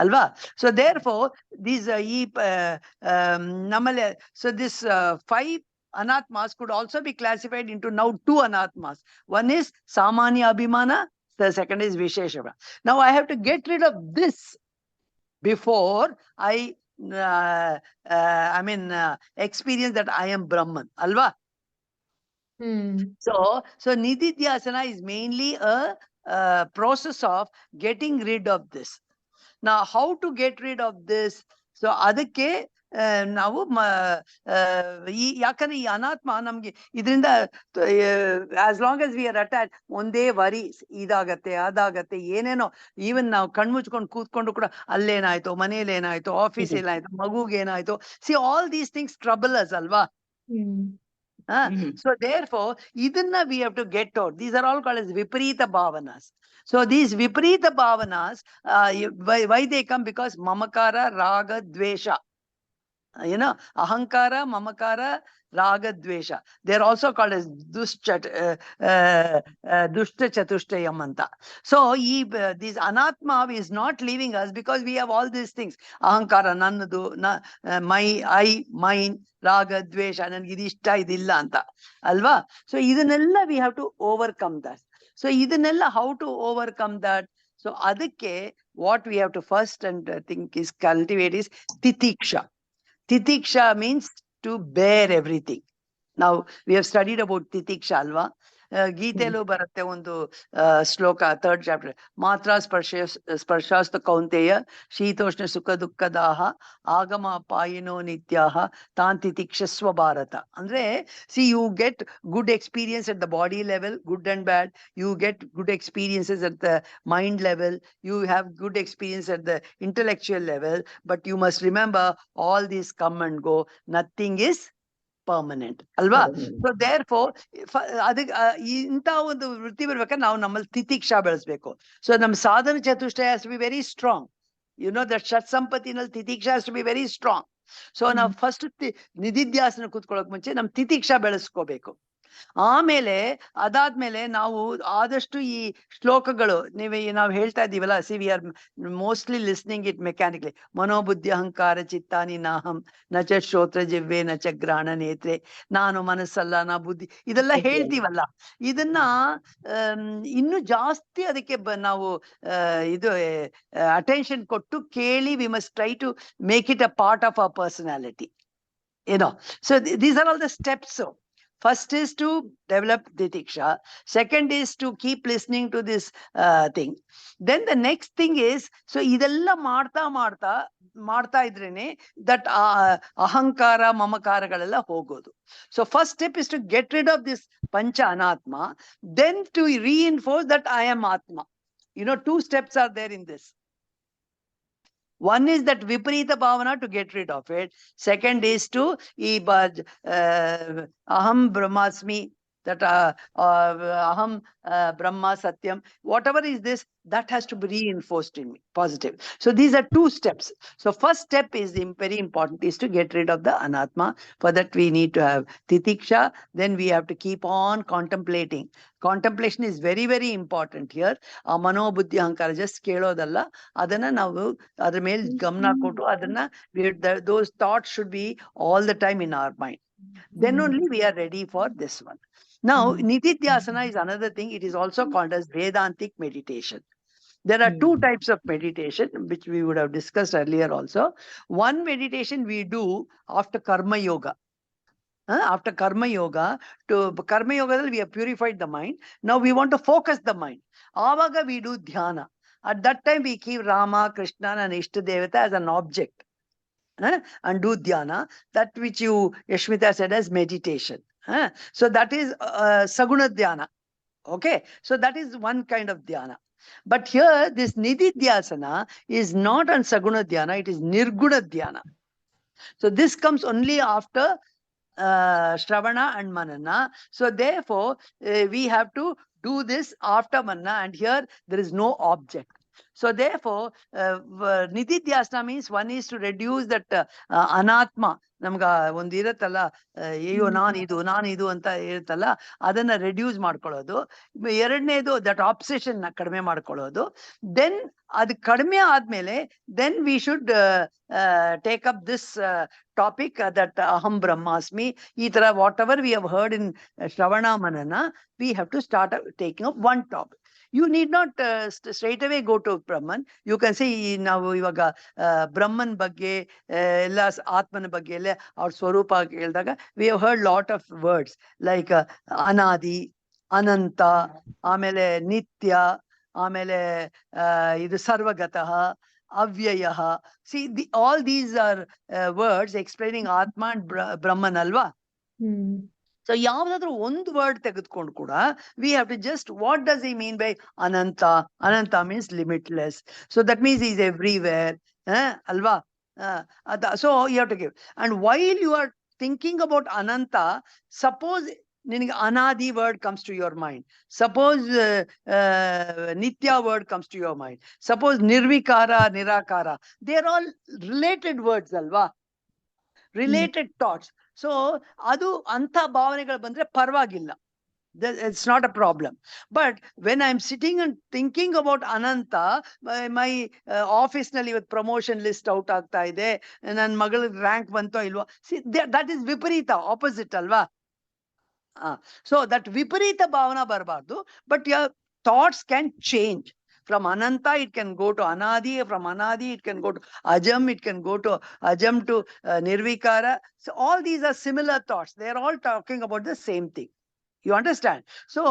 Alva. So therefore these so this 5 anatmas could also be classified into now 2 anatmas. One is samanya abhimana, the second is vishesha. Now I have to get rid of this before I experience that I am Brahman. Alva. So nididhyasana is mainly a process of getting rid of this. Now how to get rid of this? So ಅದಕ್ಕೆ ನಾವು ಯಾಕಂದ್ರೆ ಈ ಅನಾತ್ಮ ನಮ್ಗೆ ಇದರಿಂದ as long as we are attached, ಒಂದೇ worry, ಇದಾಗತ್ತೆ ಅದಾಗತ್ತೆ ಏನೇನೋ, ಈವನ್ ನಾವು ಕಣ್ಮುಚ್ಕೊಂಡು ಕೂತ್ಕೊಂಡು ಕೂಡ ಅಲ್ಲೇನಾಯ್ತು, ಮನೇಲಿ ಏನಾಯ್ತು, ಆಫೀಸ್ ಏನಾಯ್ತು, ಮಗುಗೇನಾಯ್ತು, see all these things trouble us ಅಲ್ವಾ. So therefore idanna we have to get out. These are all called as viparita bhavanas. So these viparita bhavanas, why they come? Because mamakara, raga, dvesha, ahankara, mamakara, raga, dvesha, they're also called as dushta chatushtayam anta. So this anatma is not leaving us because we have all these things. Ahankara, nannadu, my, I, mine, raga, dvesha, ನನಗೆ ಇದಿಷ್ಟ ಇದಿಲ್ಲ ಅಂತ ಅಲ್ವಾ. So ಇದನ್ನೆಲ್ಲ we have to overcome that. So ಇದನ್ನೆಲ್ಲ how to overcome that? So ಅದಕ್ಕೆ what we have to first and think is cultivate is titiksha. Titiksha means to bear everything. Now we have studied about titiksha alva. ಗೀತೆಯಲ್ಲೂ ಬರುತ್ತೆ ಒಂದು ಶ್ಲೋಕ, 3rd chapter, ಮಾತ್ರ ಸ್ಪರ್ಶಾಸ್ತು ಕೌಂತೆಯ ಶೀತೋಷ್ಣ ಸುಖ ದುಃಖದಾಹ ಆಗಮ ಪಾಯಿನೋ ನಿತ್ಯಾಹ ತಾನ್ ತಿತಿಕ್ಷಸ್ವ ಭಾರತ. ಅಂದ್ರೆ see you get good experience at the body level, good and bad. You get good experiences at the mind level. You have good experience at the intellectual level. But you must remember, all these come and go. Nothing is permanent ಅಲ್ವಾ. So therefore ಅದಕ್ಕೆ ಇಂಥ ಒಂದು ವೃತ್ತಿ ಬರ್ಬೇಕಾದ್ರೆ ನಾವು ನಮ್ಮಲ್ಲಿ ತಿತಿಕ್ಷಾ ಬೆಳೆಸ್ಬೇಕು. So ನಮ್ಮ ಸಾಧನ ಚತುಷ್ಟಯ has to be very strong. You know that ಷಟ್ ಸಂಪತ್ತಿನಲ್ಲಿ ತಿತಿಕ್ಷಾ has to be very strong. So ನಾವು ಫಸ್ಟ್ ನಿಧಿಧ್ಯಾಸನ ಕೂತ್ಕೊಳ್ಳೋಕೆ ಮುಂಚೆ ನಮ್ ತಿತಿಕ್ಷಾ ಬೆಳೆಸ್ಕೋಬೇಕು. ಆಮೇಲೆ ಅದಾದ್ಮೇಲೆ ನಾವು ಆದಷ್ಟು ಈ ಶ್ಲೋಕಗಳು ನಾವು ಹೇಳ್ತಾ ಇದ್ದೀವಲ್ಲ, see we are mostly listening it mechanically. ಮನೋಬುದ್ಧಿ ಅಹಂಕಾರ ಚಿತ್ತಾನಿ ನಾಹಂ ನಚ ಶ್ರೋತ್ರ ಜಿವ್ವೆ ನಚ ಗ್ರಾಣ ನೇತ್ರೆ, ನಾನು ಮನಸ್ಸಲ್ಲ, ನಾ ಬುದ್ಧಿ, ಇದೆಲ್ಲ ಹೇಳ್ತೀವಲ್ಲ, ಇದನ್ನ ಇನ್ನು ಜಾಸ್ತಿ ಅದಕ್ಕೆ ನಾವು ಇದು ಅಟೆನ್ಷನ್ ಕೊಟ್ಟು ಕೇಳಿ, we must try to make it a part of our personality. So these are all the steps. So first is to develop titiksha. Second is to keep listening to this thing. Then the next thing is, so idella ಮಾಡ್ತಾ ಇದ್ರೇನೆ that ahankara mamakaragaleಲ್ಲ ಹೋಗೋದು. So first step is to get rid of this pancha anatma, then to reinforce that I am atma. 2 steps are there in this. One is that viparita bhavana, to get rid of it. Second is to aham brahmasmi, that aham brahma satyam, whatever is this, that has to be reinforced in me, positive. So these are 2 steps. So first step is very important, is to get rid of the anatma. For that we need to have titiksha. Then we have to keep on contemplating. Contemplation is very, very important here. ಮನೋ ಬುದ್ಧಿ ಅಹಂಕಾರ just ಕೇಳೋದಲ್ಲ, ಅದನ್ನ ನಾವು ಅದ್ರ ಮೇಲೆ ಗಮನ ಕೊಟ್ಟು ಅದನ್ನ those thoughts should be all the time in our mind. Then only we are ready for this one. Now nididhyasana is another thing. It is also called as Vedantic meditation. There are 2 types of meditation which we would have discussed earlier also. One meditation we do after karma yoga. After karma yoga, we have purified the mind. Now we want to focus the mind. Avaga we do dhyana. At that time, we keep Rama, Krishna, and Ishtadevata as an object. And do dhyana, that which you, Yashmita, said as meditation. So that is Saguna dhyana. Okay, so that is one kind of dhyana. But here, this nididhyasana is not on Saguna dhyana, it is Nirguna dhyana. So this comes only after Shravana and Manana. So therefore, we have to do this after Manana, and here there is no object. So therefore, nididhyasana means one is to reduce that anatma. ನಮ್ಗ ಒಂದ್ ಇರತ್ತಲ್ಲ, ಅಯ್ಯೋ ನಾನಿದು ಅಂತ ಇರುತ್ತಲ್ಲ, ಅದನ್ನ reduce ಮಾಡ್ಕೊಳ್ಳೋದು. ಎರಡನೇದು that obsession ನ ಕಡಿಮೆ ಮಾಡ್ಕೊಳ್ಳೋದು. ದೆನ್ ಅದು ಕಡಿಮೆ ಆದ್ಮೇಲೆ then we should take up this topic that aham brahmasmi, itara whatever we have heard in Shravana Manana, we have to start taking up one topic. You need not straight away go to Brahman. You can say now ivaga Brahman ಬಗ್ಗೆ ಎಲ್ಲ ಆತ್ಮನ ಬಗ್ಗೆ ಎಲ್ಲ ಅವ್ರ ಸ್ವರೂಪ ಹೇಳಿದಾಗ we have heard lot of words like anadi, ananta, ಆಮೇಲೆ ನಿತ್ಯ, ಆಮೇಲೆ ಇದು ಸರ್ವಗತಃ, ಅವ್ಯಯಃ. See, all these are words explaining Atma and Brahman alva. So ಯಾವ್ದಾದ್ರು ಒಂದು ವರ್ಡ್ ತೆಗೆದುಕೊಂಡು ಕೂಡ we have to just, what does he mean by Ananta? Ananta means limitless. So that means he is everywhere. Alva? So you have to give. And while you are thinking about Ananta, suppose Anadi word comes to your mind. Suppose Nitya word comes to your mind. Suppose Nirvikara, Nirakara. They are all related words, alva? Related thoughts. So adu anta ಭಾವನೆಗಳು ಬಂದ್ರೆ ಪರವಾಗಿಲ್ಲ. It's not a problem. But when I'm sitting and thinking about Ananta, my office ನಲ್ಲಿ ಇವತ್ತು promotion list out ಆಗ್ತಾ ಇದೆ, ನನ್ನ ಮಗಳಿಗೆ rank ಬಂತೋ ಇಲ್ವೋ, that is viparita, opposite ಅಲ್ವಾ? So that viparita bhavana ಬರಬಾರ್ದು. But your thoughts can change. From Ananta, it can go to Anadi. From Anadi, it can go to Ajam. It can go to Ajam to Nirvikara. So all these are similar thoughts. They are all talking about the same thing. You understand? So,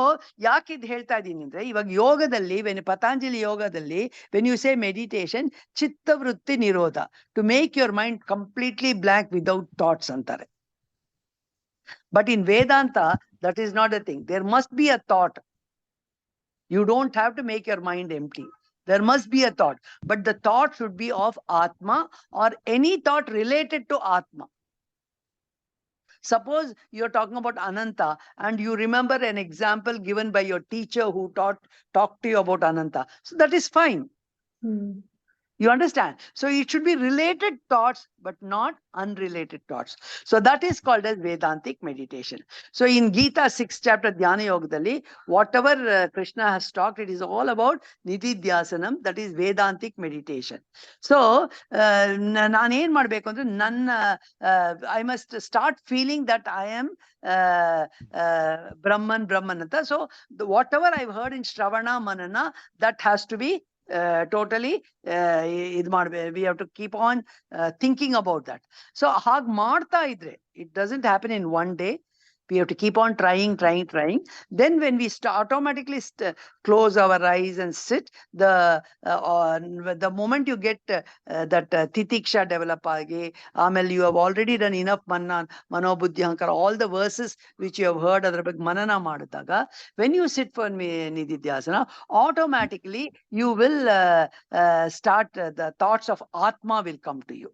ಯಾಕೆ ಇದು ಹೇಳ್ತಾ ಇದ್ದೀನಿ ಅಂದ್ರೆ, ಇವಾಗ ಯೋಗದಲ್ಲಿ, ಪತಾಂಜಲಿ ಯೋಗದಲ್ಲಿ, when you say meditation, ಚಿತ್ತವೃತ್ತಿ ನಿರೋಧ, to make your mind completely blank without thoughts ಅಂತಾರೆ. But in Vedanta, that is not a thing. There must be a thought. You don't have to make your mind empty. There must be a thought. But the thought should be of Atma or any thought related to Atma. Suppose you're talking about Ananta and you remember an example given by your teacher who talked to you about Ananta. So that is fine. You understand? So it should be related thoughts, but not unrelated thoughts. So that is called as Vedantic meditation. So in Gita 6th chapter, Dhyana Yogadali, whatever Krishna has talked, it is all about Nididhyasanam, that is Vedantic meditation. So, ನಾನು ಏನ್ ಮಾಡ್ಬೇಕು ಅಂದ್ರೆ, I must start feeling that I am Brahman ಅಂತ. So whatever I've heard in Shravana Manana, that has to be totally we have to keep on thinking about that. So ಹಾಗ್ ಮಾಡ್ತಾ ಇದ್ರೆ, it doesn't happen in one day. We have to keep on trying. Then when we automatically close our eyes and sit, the moment you get that titiksha develop agi, amel you have already done enough mano buddhi ahankara, all the verses which you have heard adra ಬಗ್ಗೆ manana ಮಾಡಿದಾಗ, when you sit for nididhyasana, automatically you will start, the thoughts of Atma will come to you.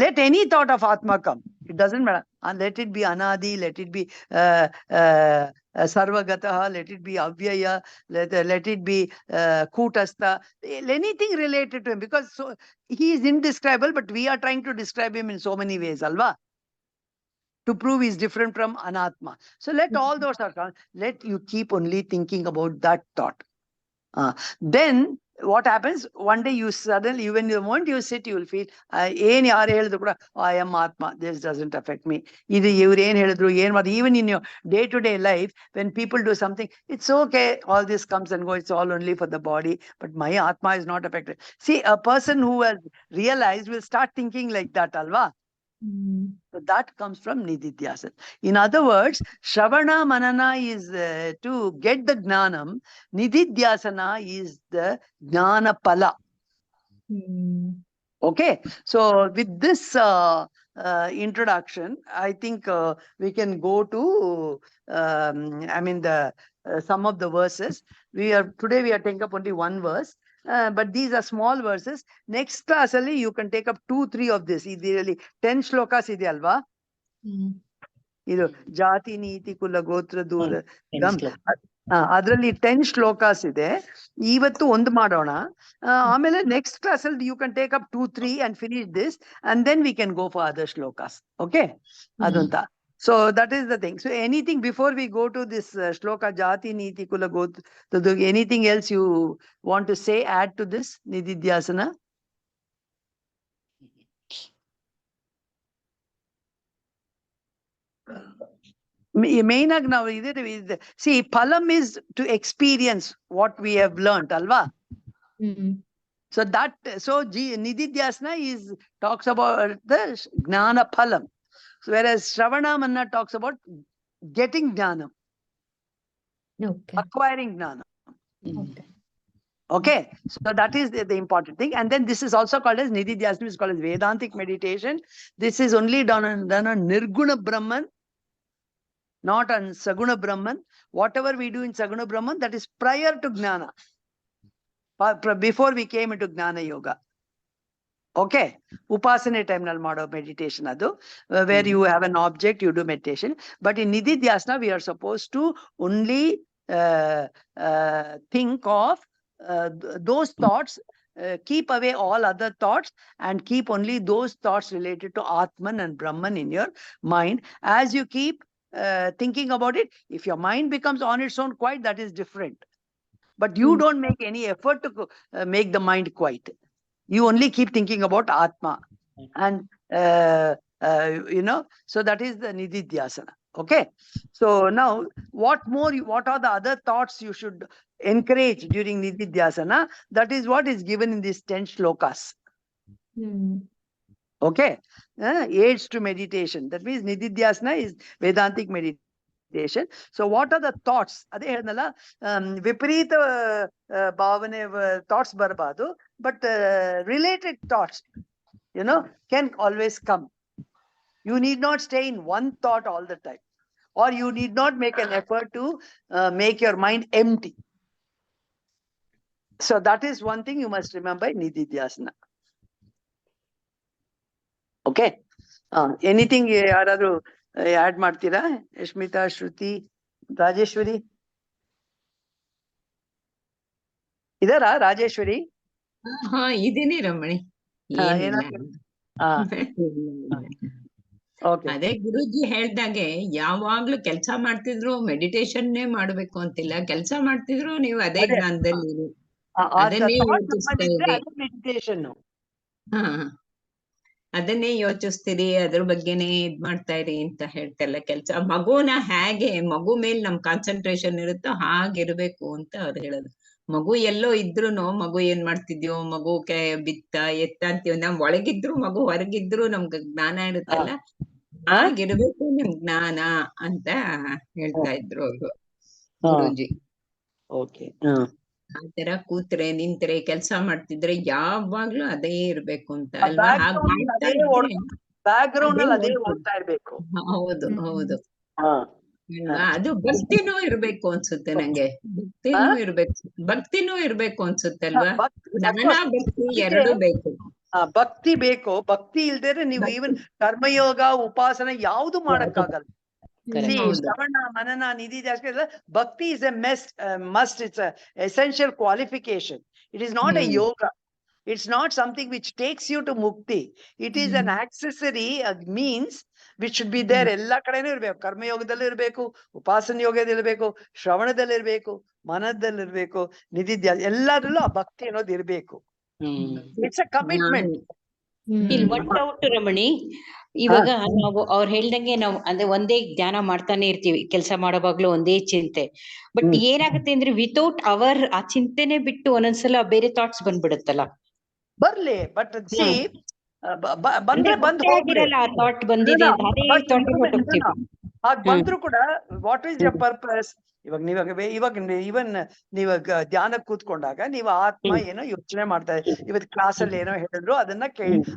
Let any thought of Atma come. It doesn't matter. And let it be Anadi, let it be Sarvagataha, let it be Avyaya, let it be Kutastha, anything related to him. Because so, he is indescribable, but we are trying to describe him in so many ways, alva? To prove he is different from Anatma. So let all those thoughts, let you keep only thinking about that thought. Then what happens, one day you suddenly, when the moment you sit, you will feel ಏನ್ ಯಾರು ಹೇಳಿದ್ರು ಕೂಡ, I am Atma, this doesn't affect me. ಇದು ಇವ್ರು ಏನ್ ಹೇಳಿದ್ರು, even in your day-to-day life, when people do something, it's okay, all this comes and goes, it's all only for the body, but my Atma is not affected. See, a person who has realized will start thinking like that, alva? So that comes from nididhyasana. In other words, Shravana Manana is to get the Gnanam, nididhyasana is the Gnana Pala. Okay, so with this introduction, I think we can go to some of the verses. Today we are taking up only one verse, but these are small verses. Next class ali you can take up 2-3 of this. Idರಲ್ಲಿ 10 shlokas ಇದೆ ಅಲ್ವಾ? ಇದು ಜಾತಿ ನೀತಿ ಕುಲ ಗೋತ್ರ ದೂರ gum ಅದ್ರಲ್ಲಿ 10 ಶ್ಲೋಕಾಸ್ ಇದೆ. ಇವತ್ತು ಒಂದು ಮಾಡೋಣ, ಆಮೇಲೆ ನೆಕ್ಸ್ಟ್ ಕ್ಲಾಸ್ ಅಲ್ಲಿ you can take up 2-3 and finish this and then we can go for other ಶ್ಲೋಕಾಸ್. ಓಕೆ, ಅದಂತ. So that is the thing. So anything before we go to this shloka jati niti kula gotra, anything else you want to say, add to this nididhyasana? Main ag now see, phalam is to experience what we have learnt, alva? So nididhyasana talks about the gnana phalam, whereas Shravana Manna talks about getting gnanam, acquiring gnanam. Okay, so that is the important thing. And then this is also called as nididhyasana, is called as Vedantic meditation. This is only done on Nirguna Brahman, not on Saguna Brahman. Whatever we do in Saguna Brahman, that is prior to Gnana, before we came into Gnana Yoga. Okay, Upasana time nal mado meditation adu, where you have an object, you do meditation. But in nididhyasana, we are supposed to only think of those thoughts, keep away all other thoughts and keep only those thoughts related to Atman and Brahman in your mind. As you keep thinking about it, if your mind becomes on its own quiet, that is different. But you don't make any effort to make the mind quiet. You only keep thinking about Atma. And, so that is the nididhyasana. Okay. So now, what are the other thoughts you should encourage during nididhyasana? That is what is given in these 10 shlokas. Okay. Aids to meditation. That means nididhyasana is Vedantic meditation. So what are the thoughts? Ade helnalla, viparita bhavane thoughts barbadu, but related thoughts, can always come. You need not stay in one thought all the time, or you need not make an effort to make your mind empty. So that is one thing you must remember in nididhyasana. Okay. Anything ಯಾರಾದ್ರೂ add ಮಾಡ್ತೀರಾ? ಯಶ್ಮಿತಾ, ಶ್ರುತಿ, ರಾಜೇಶ್ವರಿ ಇದಾರಾ? ರಾಜೇಶ್ವರಿ? ಇದೀನಿ ರಮಣಿ. ಅದೇ ಗುರುಜಿ ಹೇಳ್ದಾಗೆ ಯಾವಾಗ್ಲೂ ಕೆಲ್ಸ ಮಾಡ್ತಿದ್ರು ಮೆಡಿಟೇಷನ್ನೇ ಮಾಡ್ಬೇಕು ಅಂತಿಲ್ಲ. ಕೆಲ್ಸ ಮಾಡ್ತಿದ್ರು ನೀವು ಅದೇ ಜ್ಞಾನದಲ್ಲಿ ಅದನ್ನೇ ಯೋಚಿಸ್ತಾ ಇರಿ. ಅದನ್ನೇ ಯೋಚಿಸ್ತೀರಿ, ಅದ್ರ ಬಗ್ಗೆನೆ ಇದ್ ಮಾಡ್ತಾ ಇರಿ ಅಂತ ಹೇಳ್ತಲ್ಲ. ಕೆಲ್ಸ ಮಗುನ ಹೇಗೆ ಮಗು ಮೇಲ್ ನಮ್ ಕಾನ್ಸಂಟ್ರೇಷನ್ ಇರುತ್ತೋ ಹಾಗಿರ್ಬೇಕು ಅಂತ ಅವ್ರು ಹೇಳೋದು. ಮಗು ಎಲ್ಲೋ ಇದ್ರುನು ಮಗು ಏನ್ ಮಾಡ್ತಿದ್ಯೋ, ಮಗು ಬಿತ್ತ ಎತ್ತ ಅಂತೀವಿ. ನಾವ್ ಒಳಗಿದ್ರು ಮಗು ಹೊರಗಿದ್ರು ನಮ್ಗೆ ಜ್ಞಾನ ಇರುತ್ತಲ್ಲ, ಹಾಗಿರ್ಬೇಕು ನಿಮ್ ಜ್ಞಾನ ಅಂತ ಹೇಳ್ತಾ ಇದ್ರು ಅವ್ರು ಗುರೂಜಿ. ಆತರ ಕೂತ್ರೆ ನಿಂತ್ರೆ ಕೆಲ್ಸ ಮಾಡ್ತಿದ್ರೆ ಯಾವಾಗ್ಲೂ ಅದೇ ಇರ್ಬೇಕು ಅಂತ ಅಲ್ವಾ? ಹೌದು ಹೌದು ಅಲ್ವಾ? ಅದು ಭಕ್ತಿನೂ ಇರ್ಬೇಕು ಅನ್ಸುತ್ತೆ ನಂಗೆ. ಭಕ್ತಿನೂ ಇರ್ಬೇಕು ಅನ್ಸುತ್ತಲ್ವಾ? ಜ್ಞಾನ ಭಕ್ತಿ ಎರಡೂ ಬೇಕು. ಭಕ್ತಿ ಬೇಕು. ಭಕ್ತಿ ಇಲ್ದೇನೆ ನೀವು ಈವನ್ ಕರ್ಮಯೋಗ ಉಪಾಸನ ಯಾವ್ದು ಮಾಡಕ್ಕಾಗಲ್ಲ. ಶ್ರವಣ ಮನನ ನಿಧಿಧ್ಯಾಸನ bhakti is a must. It's a essential qualification. It is not a yoga. It's not something which takes you to mukti. It is an accessory, a means which should be there. Ella kadenu irbeku. Karma yogadalli irbeku, upasana yogadalli irbeku, shravanadalli irbeku, manadalli irbeku, nididhyasana elladrallu ಆ ಭಕ್ತಿ ಅನ್ನೋದು ಇರ್ಬೇಕು. It's a commitment. ಇಲ್ಲಿ one doubt ರಮಣಿ, ಇವಾಗ ನಾವು ಅವ್ರು ಹೇಳ್ದಂಗೆ ನಾವು ಅಂದ್ರೆ ಒಂದೇ ಧ್ಯಾನ ಮಾಡ್ತಾನೆ ಇರ್ತೀವಿ, ಕೆಲಸ ಮಾಡೋವಾಗ್ಲೂ ಒಂದೇ ಚಿಂತೆ. ಬಟ್ ಏನಾಗುತ್ತೆ ಅಂದ್ರೆ ವಿತೌಟ್ ಆ ಚಿಂತೆನೆ ಬಿಟ್ಟು ಒಂದೊಂದ್ಸಲ ಬೇರೆ ಥಾಟ್ಸ್ ಬಂದ್ಬಿಡುತ್ತಲ್ಲ. ಬರ್ಲಿ, ಬಟ್ ಸಿ ಬಂದ್ರೆ ಬಂದ್ ಹೋಗ್ಬಿಡಿ. ಆ ಥಾಟ್ ಬಂದಿದೆ ಅಂತ ಅದೇ ಥಾಟ್ ಹೊರಟೋಗ್ತೀವಿ. ಅದ್ ಬಂದ್ರು ಕೂಡ ವಾಟ್ ಈಸ್ ಯರ್ ಪರ್ಪಸ್? ಇವಾಗ ಇವನ್ ನೀವಾಗ ಧ್ಯಾನಕ್ಕೆ ಕೂತ್ಕೊಂಡಾಗ ನೀವು ಆತ್ಮ ಏನೋ ಯೋಚನೆ ಮಾಡ್ತಾ ಇವತ್ತು ಕ್ಲಾಸಲ್ಲಿ ಏನೋ ಹೇಳಿದ್ರು ಅದನ್ನ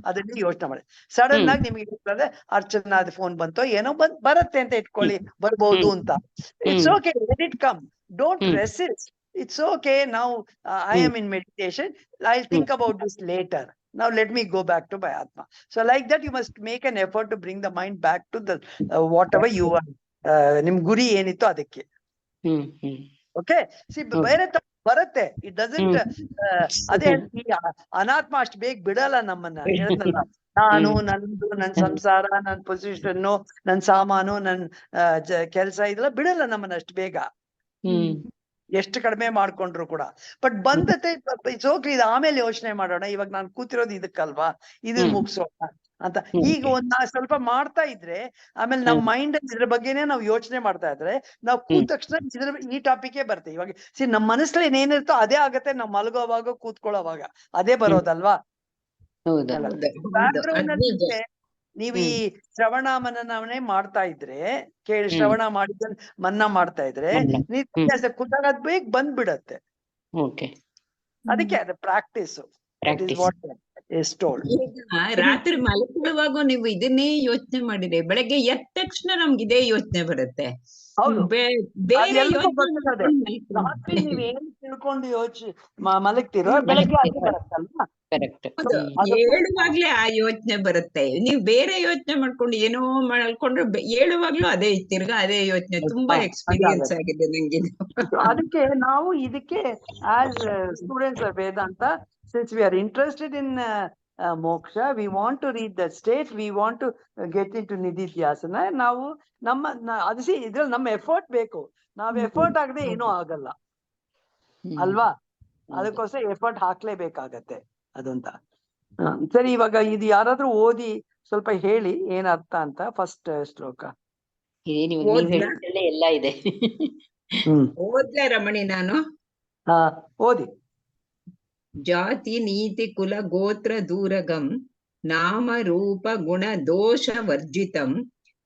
ಅದನ್ನ ಯೋಚನೆ ಮಾಡಿ ಸಡನ್ ಆಗಿ ನಿಮ್ಗೆ ಇರ್ತದೆ ಅರ್ಚನಾದ ಫೋನ್ ಬಂತೋ ಏನೋ ಬರುತ್ತೆ ಅಂತ ಇಟ್ಕೊಳ್ಳಿ, ಬರ್ಬೋದು ಅಂತ. It's okay, let it come, don't resist. It's okay. Now I am in meditation. I'll think about this later. Now let me go back to my Atma. So like that, you must make an effort to bring the mind back to the whatever you are. Nim guri enitto adakke. Okay. See, ಬರುತ್ತೆ. It doesn't. ಅದೇ ಅನಾತ್ಮ ಅಷ್ಟು ಬೇಗ ಬಿಡಲ್ಲ ನಮ್ಮನ್ನ. ಹೇಳಿದ್ನಲ್ಲ, ನಾನು ನಂದು ನನ್ ಸಂಸಾರ, ನನ್ ಪೊಸಿಷನ್ನು, ನನ್ ಸಾಮಾನು, ನನ್ ಕೆಲ್ಸ ಇದೆಲ್ಲ ಬಿಡಲ್ಲ ನಮ್ಮನ್ನ ಅಷ್ಟು ಬೇಗ. ಎಷ್ಟು ಕಡಿಮೆ ಮಾಡ್ಕೊಂಡ್ರು ಕೂಡ. ಬಟ್ ಬಂದತೆ ಇಟ್ಸ್ ಓಕೆ, ಇದು ಆಮೇಲೆ ಯೋಚನೆ ಮಾಡೋಣ, ಇವಾಗ ನಾನು ಕೂತಿರೋದು ಇದಕ್ಕಲ್ವಾ, ಇದನ್ನ ಮುಗಿಸೋಣ ಅಂತ. ಈಗ ಸ್ವಲ್ಪ ಮಾಡ್ತಾ ಇದ್ರೆ ಆಮೇಲೆ ನಮ್ ಮೈಂಡ್ ಇದ್ರ ಬಗ್ಗೆನೆ ನಾವು ಯೋಚನೆ ಮಾಡ್ತಾ ಇದ್ರೆ ನಾವು ಕೂತ ತಕ್ಷಣ ಈ ಟಾಪಿಕೇ ಬರುತ್ತೆ. ಇವಾಗ ನಮ್ ಮನಸ್ಸಲ್ಲಿ ಏನೇನಿರುತ್ತೋ ಅದೇ ಆಗತ್ತೆ. ನಾವ್ ಮಲಗೋವಾಗ ಕೂತ್ಕೊಳ್ಳೋವಾಗ ಅದೇ ಬರೋದಲ್ವಾ. ಬ್ಯಾಕ್ಗ್ರೌಂಡ್ ನಲ್ಲಿ ನೀವು ಈ ಶ್ರವಣ ಮನನವನ್ನೇ ಮಾಡ್ತಾ ಇದ್ರೆ, ಶ್ರವಣ ಮಾಡಿದ ಮನ್ನ ಮಾಡ್ತಾ ಇದ್ರೆ ನಿತ್ಯಾಸ ಕೂತಾಗ ಅದ್ ಬೇಗ ಬಂದ್ಬಿಡತ್ತೆ. ಅದಕ್ಕೆ ಅದು ಪ್ರಾಕ್ಟೀಸ್. ರಾತ್ರಿ ಮಲಗುವಾಗ ನೀವು ಇದನ್ನೇ ಯೋಚನೆ ಮಾಡಿದ್ರೆ ಬೆಳಗ್ಗೆ ಎದ್ದ ತಕ್ಷಣ ನಮ್ಗೆ ಇದೇ ಯೋಚನೆ ಬರುತ್ತೆ. ಬೇರೆ ರಾತ್ರಿ ನೀವೇನ್ ತಿಳ್ಕೊಂಡು ಮಲಗ್ತಿರೋ ಬೆಳಗ್ಗೆ ಅದೇ ಬರುತ್ತಲ್ವಾ. ಹೇಳುವಾಗ್ಲೇ ಆ ಯೋಚನೆ ಬರುತ್ತೆ. ನೀವ್ ಬೇರೆ ಯೋಚನೆ ಮಾಡ್ಕೊಂಡು ಏನೋ ಮಾಡ್ಕೊಂಡ್ರೆ ಹೇಳುವಾಗ್ಲೂ ಅದೇ ತಿರ್ಗಾ ಅದೇ ಯೋಚನೆ. ತುಂಬಾ ಎಕ್ಸ್ಪೀರಿಯನ್ಸ್ ಆಗಿದೆ ನಂಗೆ. ಅದಕ್ಕೆ ನಾವು ಇದಕ್ಕೆ as students of Vedanta, since we are interested in moksha, we want to reach that state, we want to get into nididhyasana. ನಾವು ಅದು ಇದ್ರಲ್ಲಿ ನಮ್ಮ ಎಫರ್ಟ್ ಬೇಕು. ನಾವ್ ಎಫರ್ಟ್ ಆಗದೆ ಏನೂ ಆಗಲ್ಲ ಅಲ್ವಾ. ಅದಕ್ಕೋಸ್ಕರ ಎಫರ್ಟ್ ಹಾಕ್ಲೇಬೇಕಾಗತ್ತೆ ಅದಂತ. ಸರಿ, ಇವಾಗ ಇದು ಯಾರಾದ್ರೂ ಓದಿ ಸ್ವಲ್ಪ ಹೇಳಿ ಏನ್ ಅರ್ಥ ಅಂತ. ಫಸ್ಟ್ ಶ್ಲೋಕ ಎಲ್ಲ ಇದೆ. ಓದ್ಲಾ ರಮಣಿ? ನಾನು ಓದಿ. ಜಾತಿ ನೀತಿ ಕುಲ ಗೋತ್ರ ದೂರಗಂ ನಾಮ ರೂಪ ಗುಣ ದೋಷ ವರ್ಜಿತಂ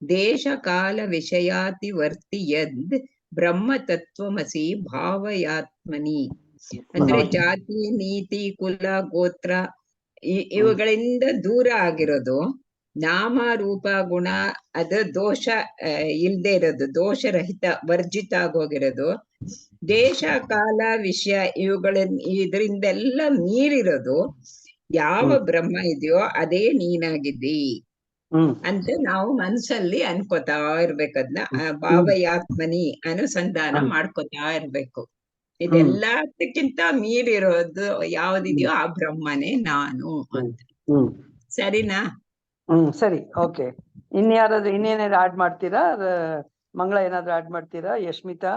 ದೇಶ ಕಾಲ ವಿಷಯಾತಿ ವರ್ತಿ ಯದ್ ಬ್ರಹ್ಮ ತತ್ವಮಸಿ ಭಾವಯಾತ್ಮನಿ. ಅಂದ್ರೆ ಜಾತಿ ನೀತಿ ಕುಲ ಗೋತ್ರ ಇವುಗಳಿಂದ ದೂರ ಆಗಿರೋದು, ನಾಮ ರೂಪ ಗುಣ ಅದು ದೋಷ ಇಲ್ದೇ ಇರೋದು, ದೋಷರಹಿತ ವರ್ಜಿತ ಆಗೋಗಿರೋದು, ದೇಶ ಕಾಲ ವಿಷಯ ಇದರಿಂದೆಲ್ಲ ಮೀರಿರೋದು ಯಾವ ಬ್ರಹ್ಮ ಇದೆಯೋ ಅದೇ ನೀನಾಗಿದ್ದಿ ಅಂತ ನಾವು ಮನ್ಸಲ್ಲಿ ಅನ್ಕೋತಾ ಇರ್ಬೇಕದ್ನ. ಭಾವಯಾತ್ಮನಿ ಅನುಸಂಧಾನ ಮಾಡ್ಕೋತಾ ಇರ್ಬೇಕು. ಇದೆಲ್ಲದಕ್ಕಿಂತ ಮೀರಿರೋದು ಯಾವ್ದಿದೆಯೋ ಆ ಬ್ರಹ್ಮನೇ ನಾನು ಅಂತ. ಸರಿನಾ? ಸರಿ, ಓಕೆ. ಇನ್ನೇನಾದ್ರು ಆಡ್ ಮಾಡ್ತೀರಾ? ಮಂಗಳ ಏನಾದ್ರು ಆಡ್ ಮಾಡ್ತೀರಾ? ಯಶ್ಮಿತಾ?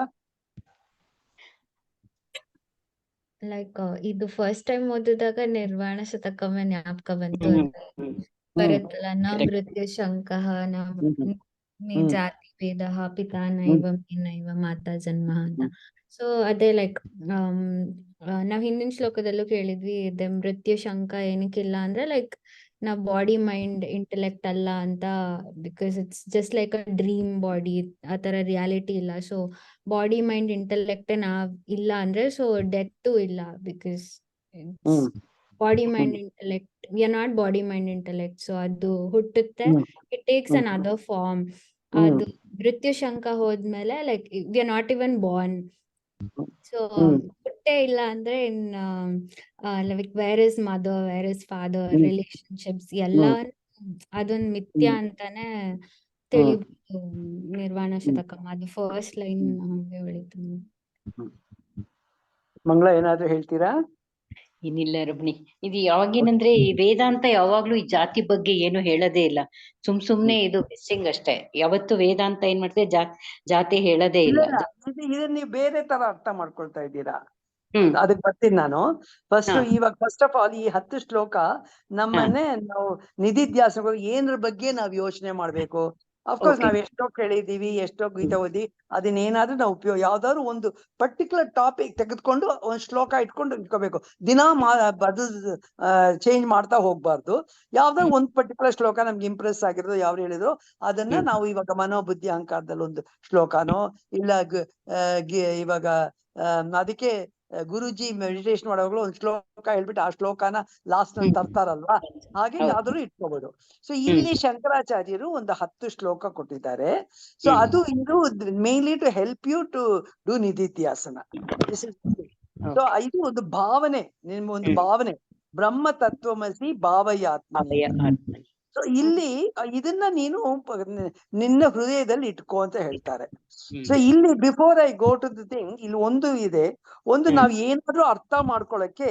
ಲೈಕ್ ಇದು ಫಸ್ಟ್ ಟೈಮ್ ಓದಿದಾಗ ನಿರ್ವಾಣ ಶತಕವೇ ಜ್ಞಾಪಕ ಬಂತು. ಬರುತ್ತಲ್ಲ, ನ ಮೃತ್ಯು ಶಂಕಃ ನ ಜಾತಿ ಭೇದ ಪಿತಾ ನೈವ ನೈವ ಮಾತಾ ಜನ್ಮ ಅಂತ. ಸೊ ಅದೇ ಲೈಕ್ ನಾವ್ ಹಿಂದಿನ ಶ್ಲೋಕದಲ್ಲೂ ಕೇಳಿದ್ವಿ, ಇದೆ ಮೃತ್ಯು ಶಂಕ ಏನಕ್ಕಿಲ್ಲ ಅಂದ್ರೆ ಲೈಕ್ ನಾವ್ ಬಾಡಿ ಮೈಂಡ್ ಇಂಟೆಲೆಕ್ಟ್ ಅಲ್ಲ ಅಂತ. Because it's just like a dream body, ಆ ತರ ರಿಯಾಲಿಟಿ ಇಲ್ಲ. ಸೊ ಬಾಡಿ ಮೈಂಡ್ ಇಂಟೆಲೆಕ್ಟ್ ನಾವ್ ಇಲ್ಲ ಅಂದ್ರೆ ಸೊ ಡೆತ್ ಇಲ್ಲ. Because body mind intellect, we are not body mind intellect. So ಅದು ಹುಟ್ಟುತ್ತೆ, it takes another form. ಅದು ಮೃತ್ಯು ಶಂಕ ಹೋದ್ಮೇಲೆ like we are not even born. So ಹುಟ್ಟೆ ಇಲ್ಲ ಅಂದ್ರೆ like where is mother, where is father, relationships ಎಲ್ಲ ಅದೊಂದ್ ಮಿಥ್ಯ ಅಂತಾನೆ ತಿಳಿಬಹುದು ನಿರ್ವಾಣ ಶತಕಂ. ಅದು ಫಸ್ಟ್ ಲೈನ್ ಹಂಗೆ ಉಳಿತು. ಮಂಗಳ ಏನಾದ್ರು ಹೇಳ್ತೀರಾ? ಏನಿಲ್ಲ ರಮಣಿ, ಇದು ಯಾವಾಗಿನಂದ್ರೆ ಈ ವೇದಾಂತ ಯಾವಾಗ್ಲೂ ಈ ಜಾತಿ ಬಗ್ಗೆ ಏನು ಹೇಳೋದೇ ಇಲ್ಲ. ಸುಮ್ನೆ ಇದು ಮಿಸ್ಸಿಂಗ್ ಅಷ್ಟೇ. ಯಾವತ್ತು ವೇದಾಂತ ಏನ್ ಮಾಡ್ತೇವೆ, ಜಾತಿ ಹೇಳೋದೇ ಇಲ್ಲ. ಇದನ್ನ ನೀವು ಬೇರೆ ತರ ಅರ್ಥ ಮಾಡ್ಕೊಳ್ತಾ ಇದ್ದೀರಾ. ಅದಕ್ಕೆ ಬರ್ತೀನಿ ನಾನು. ಫಸ್ಟ್ ಆಫ್ ಆಲ್ ಈ 10 ಶ್ಲೋಕ ನಮ್ಮನ್ನೇ ನಾವು ನಿಧಿಧ್ಯಾಸಗಳು ಏನ್ರ ಬಗ್ಗೆ ನಾವ್ ಯೋಚನೆ ಮಾಡ್ಬೇಕು, ಅಫ್ಕೋರ್ಸ್ Okay. ನಾವ್ ಎಷ್ಟೋ ಕೇಳಿದೀವಿ, ಎಷ್ಟೋ ಗೀತೆ ಓದಿ, ಅದನ್ನೇನಾದ್ರೂ ನಾವು ಉಪಯೋಗ ಯಾವ್ದಾದ್ರು ಒಂದು ಪರ್ಟಿಕ್ಯುಲರ್ ಟಾಪಿಕ್ ತೆಗೆದುಕೊಂಡು ಒಂದ್ ಶ್ಲೋಕ ಇಟ್ಕೊಂಡು ಇಟ್ಕೋಬೇಕು. ದಿನಾ ಚೇಂಜ್ ಮಾಡ್ತಾ ಹೋಗ್ಬಾರ್ದು. ಯಾವ್ದಾದ್ರು ಒಂದ್ ಪರ್ಟಿಕ್ಯುಲರ್ ಶ್ಲೋಕ ನಮ್ಗೆ ಇಂಪ್ರೆಸ್ ಆಗಿರೋದು ಯಾವ್ದು ಹೇಳಿದ್ರು ಅದನ್ನ ನಾವು ಇವಾಗ ಮನೋಬುದ್ಧಿ ಅಹಂಕಾರದಲ್ಲಿ ಒಂದು ಶ್ಲೋಕನೋ ಇಲ್ಲ ಇವಾಗ ಅದಕ್ಕೆ ಗುರುಜಿ ಮೆಡಿಟೇಷನ್ ಮಾಡೋವಾಗ್ಲೂ ಒಂದ್ ಶ್ಲೋಕ ಹೇಳ್ಬಿಟ್ಟು ಆ ಶ್ಲೋಕನ ಲಾಸ್ಟ್ ನಲ್ಲಿ ತರ್ತಾರಲ್ವಾ, ಹಾಗೆ ಯಾವ್ದಾದ್ರು ಇಟ್ಕೋಬಹುದು. ಸೊ ಇಲ್ಲಿ ಶಂಕರಾಚಾರ್ಯರು ಒಂದು 10 ಶ್ಲೋಕ ಕೊಟ್ಟಿದ್ದಾರೆ. ಸೊ ಅದು ಇದು mainly to help you to do nididhyasana. So ಇದು ಒಂದು ಭಾವನೆ, ನಿಮ್ಮ ಒಂದು ಭಾವನೆ, ಬ್ರಹ್ಮ ತತ್ವಮಸಿ ಭಾವಯಾತ್ಮನಿ. ಸೊ ಇಲ್ಲಿ ಇದನ್ನ ನೀನು ನಿನ್ನ ಹೃದಯದಲ್ಲಿ ಇಟ್ಕೋ ಅಂತ ಹೇಳ್ತಾರೆ. ಸೊ ಇಲ್ಲಿ before I go to the thing, ಇಲ್ಲಿ ಒಂದು ಇದೆ, ಒಂದು ನಾವ್ ಏನಾದ್ರೂ ಅರ್ಥ ಮಾಡ್ಕೊಳಕ್ಕೆ